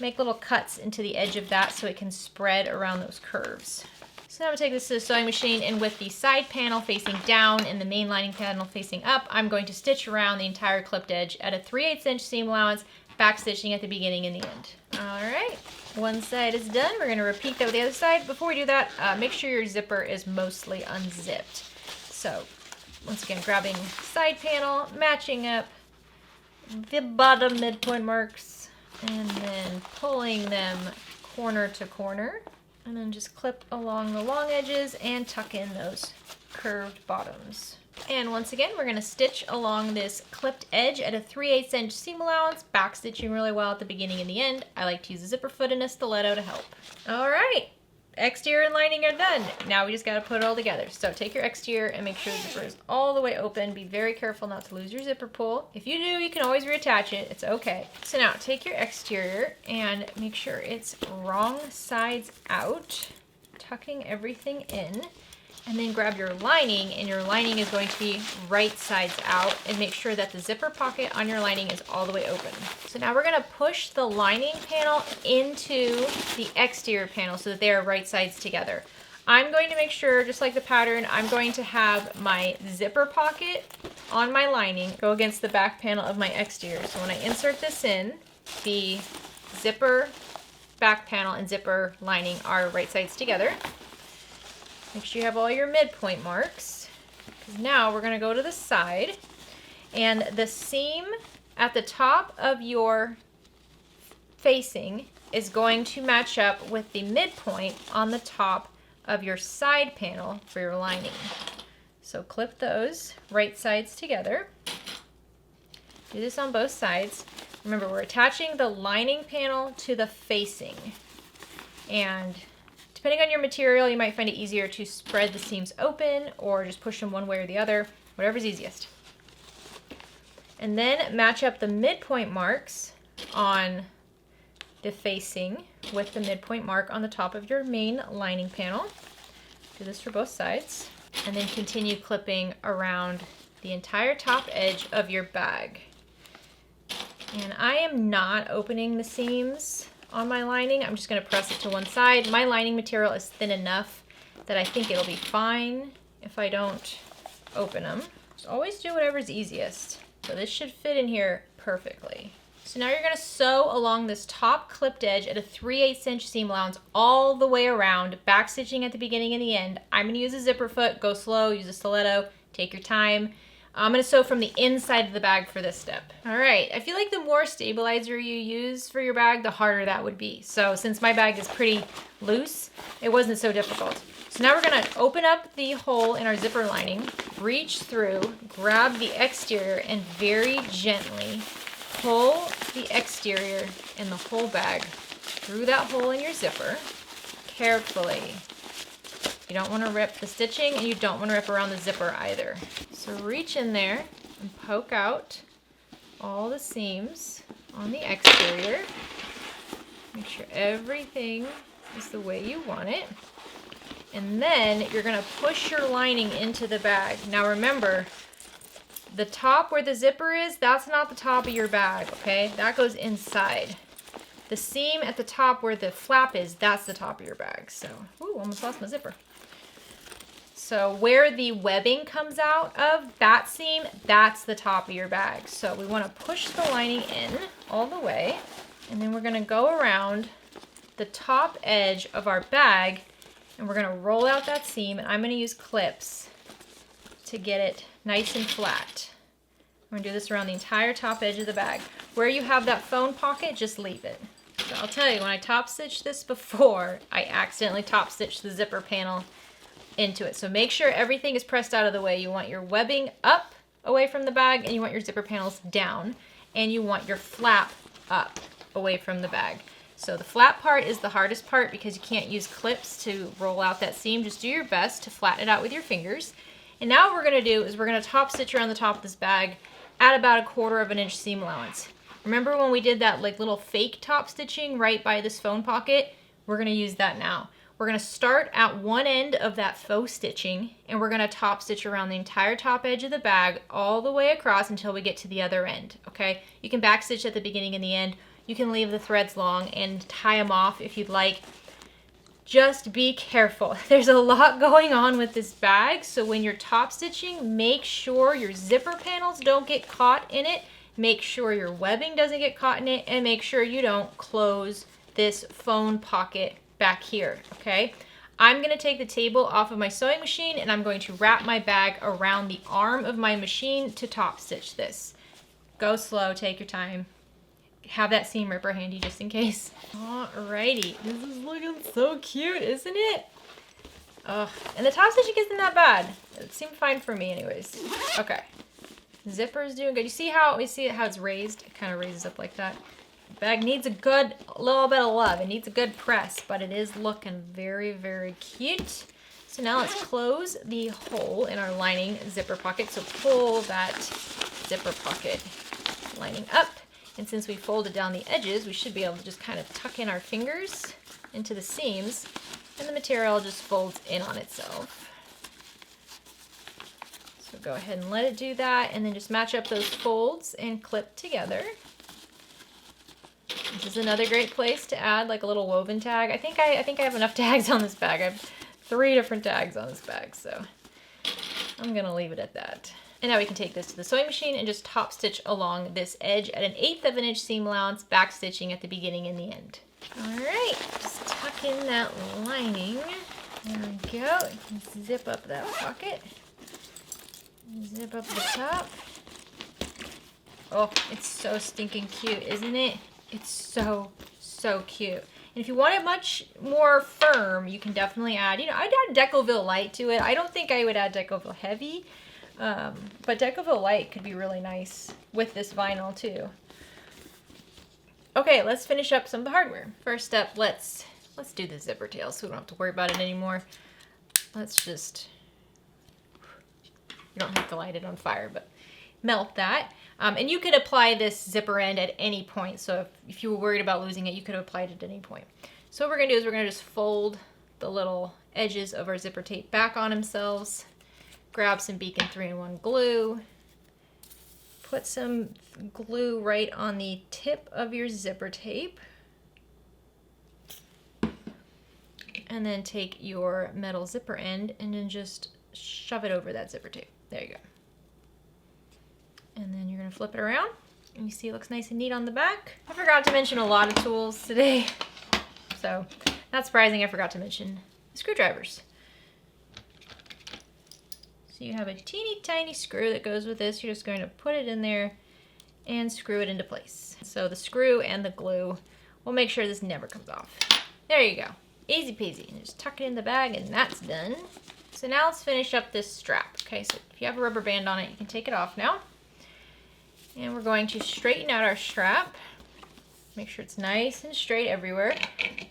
Make little cuts into the edge of that so it can spread around those curves. So now I'm going to take this to the sewing machine, and with the side panel facing down and the main lining panel facing up, I'm going to stitch around the entire clipped edge at a 3/8 inch seam allowance, back stitching at the beginning and the end. Alright, one side is done. We're going to repeat that with the other side. Before we do that, make sure your zipper is mostly unzipped. So, once again, grabbing side panel, matching up the bottom midpoint marks, and then pulling them corner to corner, and then just clip along the long edges and tuck in those curved bottoms. And once again, we're going to stitch along this clipped edge at a 3/8 inch seam allowance, back stitching really well at the beginning and the end. I like to use a zipper foot and a stiletto to help. All right, exterior and lining are done. Now we just got to put it all together. So take your exterior and make sure the zipper is all the way open. Be very careful not to lose your zipper pull. If you do, you can always reattach it. It's okay. So now take your exterior and make sure it's wrong sides out, tucking everything in. And then grab your lining, and your lining is going to be right sides out, and make sure that the zipper pocket on your lining is all the way open. So now we're going to push the lining panel into the exterior panel so that they are right sides together. I'm going to make sure, just like the pattern, I'm going to have my zipper pocket on my lining go against the back panel of my exterior. So when I insert this in, the zipper back panel and zipper lining are right sides together. Make sure you have all your midpoint marks, because now we're going to go to the side, and the seam at the top of your facing is going to match up with the midpoint on the top of your side panel for your lining. So clip those right sides together. Do this on both sides. Remember, we're attaching the lining panel to the facing, and depending on your material, you might find it easier to spread the seams open or just push them one way or the other, whatever's easiest. And then match up the midpoint marks on the facing with the midpoint mark on the top of your main lining panel. Do this for both sides. And then continue clipping around the entire top edge of your bag. And I am not opening the seams on my lining. I'm just going to press it to one side. My lining material is thin enough that I think it'll be fine if I don't open them. Just always do whatever's easiest. So this should fit in here perfectly. So now you're going to sew along this top clipped edge at a 3/8 inch seam allowance all the way around, back stitching at the beginning and the end. I'm going to use a zipper foot. Go slow, use a stiletto, take your time. I'm going to sew from the inside of the bag for this step. All right, I feel like the more stabilizer you use for your bag, the harder that would be. So since my bag is pretty loose, it wasn't so difficult. So now we're going to open up the hole in our zipper lining, reach through, grab the exterior, and very gently pull the exterior and the whole bag through that hole in your zipper, carefully. You don't want to rip the stitching, and you don't want to rip around the zipper either. So reach in there and poke out all the seams on the exterior. Make sure everything is the way you want it. And then you're going to push your lining into the bag. Now remember, the top where the zipper is, that's not the top of your bag, okay? That goes inside. The seam at the top where the flap is, that's the top of your bag. So, ooh, almost lost my zipper. So where the webbing comes out of, that seam, that's the top of your bag. So we want to push the lining in all the way, and then we're going to go around the top edge of our bag, and we're going to roll out that seam, and I'm going to use clips to get it nice and flat. I'm going to do this around the entire top edge of the bag. Where you have that phone pocket, just leave it. So I'll tell you, when I top stitched this before, I accidentally top stitched the zipper panel into it. So make sure everything is pressed out of the way. You want your webbing up away from the bag, and you want your zipper panels down. and you want your flap up away from the bag. So the flat part is the hardest part because you can't use clips to roll out that seam. Just do your best to flatten it out with your fingers. And now what we're gonna do is we're gonna top stitch around the top of this bag at about 1/4 of an inch seam allowance. Remember when we did that like little fake top stitching right by this phone pocket? We're gonna use that now. We're gonna start at one end of that faux stitching and we're gonna top stitch around the entire top edge of the bag all the way across until we get to the other end, okay? You can back stitch at the beginning and the end. You can leave the threads long and tie them off if you'd like. Just be careful. There's a lot going on with this bag, so when you're top stitching, make sure your zipper panels don't get caught in it, make sure your webbing doesn't get caught in it, and make sure you don't close this phone pocket back here, okay? I'm gonna take the table off of my sewing machine and I'm going to wrap my bag around the arm of my machine to top stitch this. Go slow, take your time. Have that seam ripper handy just in case. Alrighty, this is looking so cute, isn't it? And the top stitching isn't that bad. It seemed fine for me anyways. Okay, zipper's doing good. You see how it's raised? It kind of raises up like that. The bag needs a little bit of love. It needs a good press, but it is looking very, very cute. So now let's close the hole in our lining zipper pocket. So pull that zipper pocket lining up. And since we folded down the edges, we should be able to just kind of tuck in our fingers into the seams and the material just folds in on itself. So go ahead and let it do that and then just match up those folds and clip together. This is another great place to add like a little woven tag. I think I have enough tags on this bag. I have 3 different tags on this bag, so I'm gonna leave it at that. And now we can take this to the sewing machine and just top stitch along this edge at 1/8 of an inch seam allowance, back stitching at the beginning and the end. All right, just tuck in that lining. There we go. Zip up that pocket. Zip up the top. Oh, it's so stinking cute, isn't it? It's so, so cute. And if you want it much more firm, you can definitely add, I'd add Decoville Light to it. I don't think I would add Decoville Heavy. But Decoville Light could be really nice with this vinyl too. Okay, let's finish up some of the hardware. First up, let's do the zipper tail so we don't have to worry about it anymore. Let's just, you don't have to light it on fire, but melt that. And you could apply this zipper end at any point. So if you were worried about losing it, you could have applied it at any point. So what we're gonna do is we're gonna just fold the little edges of our zipper tape back on themselves. Grab some Beacon 3-in-1 glue, put some glue right on the tip of your zipper tape, and then take your metal zipper end and then just shove it over that zipper tape. There you go. And then you're gonna flip it around, and you see it looks nice and neat on the back. I forgot to mention a lot of tools today, so not surprising I forgot to mention the screwdrivers. You have a teeny tiny screw that goes with this. You're just going to put it in there and screw it into place. So the screw and the glue will make sure this never comes off. There you go. Easy peasy. And just tuck it in the bag and that's done. So now let's finish up this strap. Okay, so if you have a rubber band on it, you can take it off now. And we're going to straighten out our strap. Make sure it's nice and straight everywhere.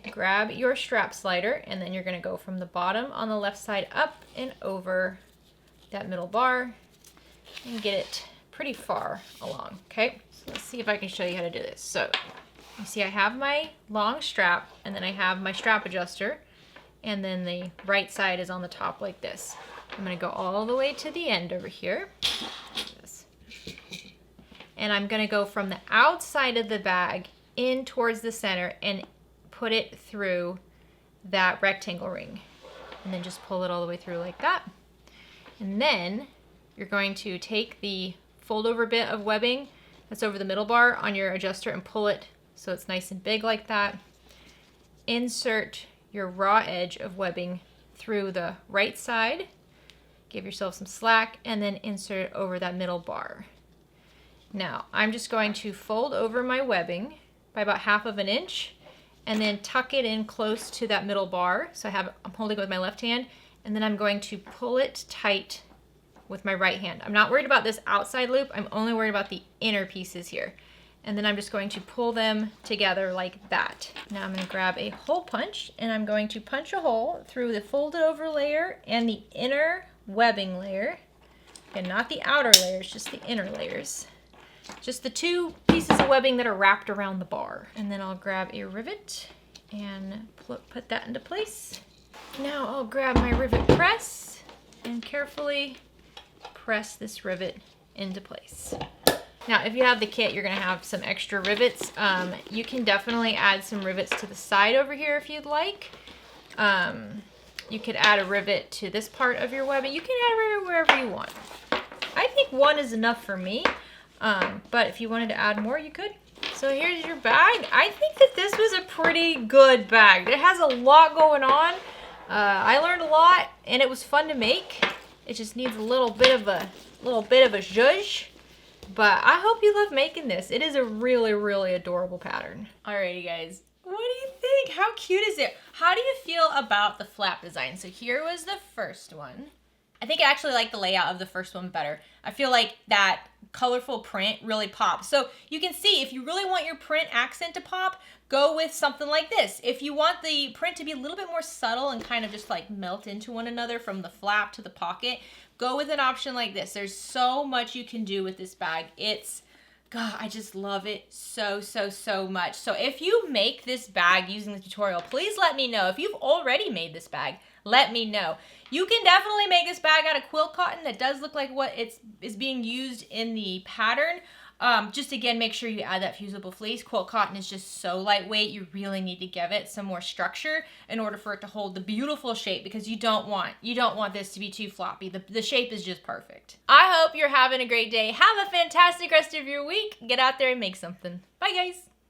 Grab your strap slider and then you're going to go from the bottom on the left side up and over that middle bar and get it pretty far along, okay? So let's see if I can show you how to do this. So you see I have my long strap and then I have my strap adjuster and then the right side is on the top like this. I'm gonna go all the way to the end over here. And I'm gonna go from the outside of the bag in towards the center and put it through that rectangle ring. And then just pull it all the way through like that. And then you're going to take the fold over bit of webbing that's over the middle bar on your adjuster and pull it so it's nice and big like that. Insert your raw edge of webbing through the right side, give yourself some slack, and then insert it over that middle bar. Now I'm just going to fold over my webbing by about 1/2 inch and then tuck it in close to that middle bar. So I'm holding it with my left hand. And then I'm going to pull it tight with my right hand. I'm not worried about this outside loop. I'm only worried about the inner pieces here. And then I'm just going to pull them together like that. Now I'm going to grab a hole punch and I'm going to punch a hole through the folded over layer and the inner webbing layer. And not the outer layers, just the inner layers. Just the two pieces of webbing that are wrapped around the bar. And then I'll grab a rivet and put that into place. Now I'll grab my rivet press and carefully press this rivet into place. Now, if you have the kit, you're gonna have some extra rivets. You can definitely add some rivets to the side over here if you'd like. You could add a rivet to this part of your webbing. You can add a rivet wherever you want. I think one is enough for me, but if you wanted to add more, you could. So here's your bag. I think that this was a pretty good bag. It has a lot going on. I learned a lot, and it was fun to make. It just needs a little bit of a zhuzh. But I hope you love making this. It is a really, really adorable pattern. Alrighty, guys. What do you think? How cute is it? How do you feel about the flap design? So here was the first one. I think I actually like the layout of the first one better. I feel like that colorful print really pops. So you can see if you really want your print accent to pop, go with something like this. If you want the print to be a little bit more subtle and kind of just like melt into one another from the flap to the pocket, go with an option like this. There's so much you can do with this bag. God, I just love it so, so, so much. So if you make this bag using the tutorial, please let me know. If you've already made this bag, let me know. You can definitely make this bag out of quilt cotton. That does look like what is being used in the pattern. Just again, make sure you add that fusible fleece. Quilt cotton is just so lightweight. You really need to give it some more structure in order for it to hold the beautiful shape, because you don't want this to be too floppy. The shape is just perfect. I hope you're having a great day. Have a fantastic rest of your week. Get out there and make something. Bye, guys.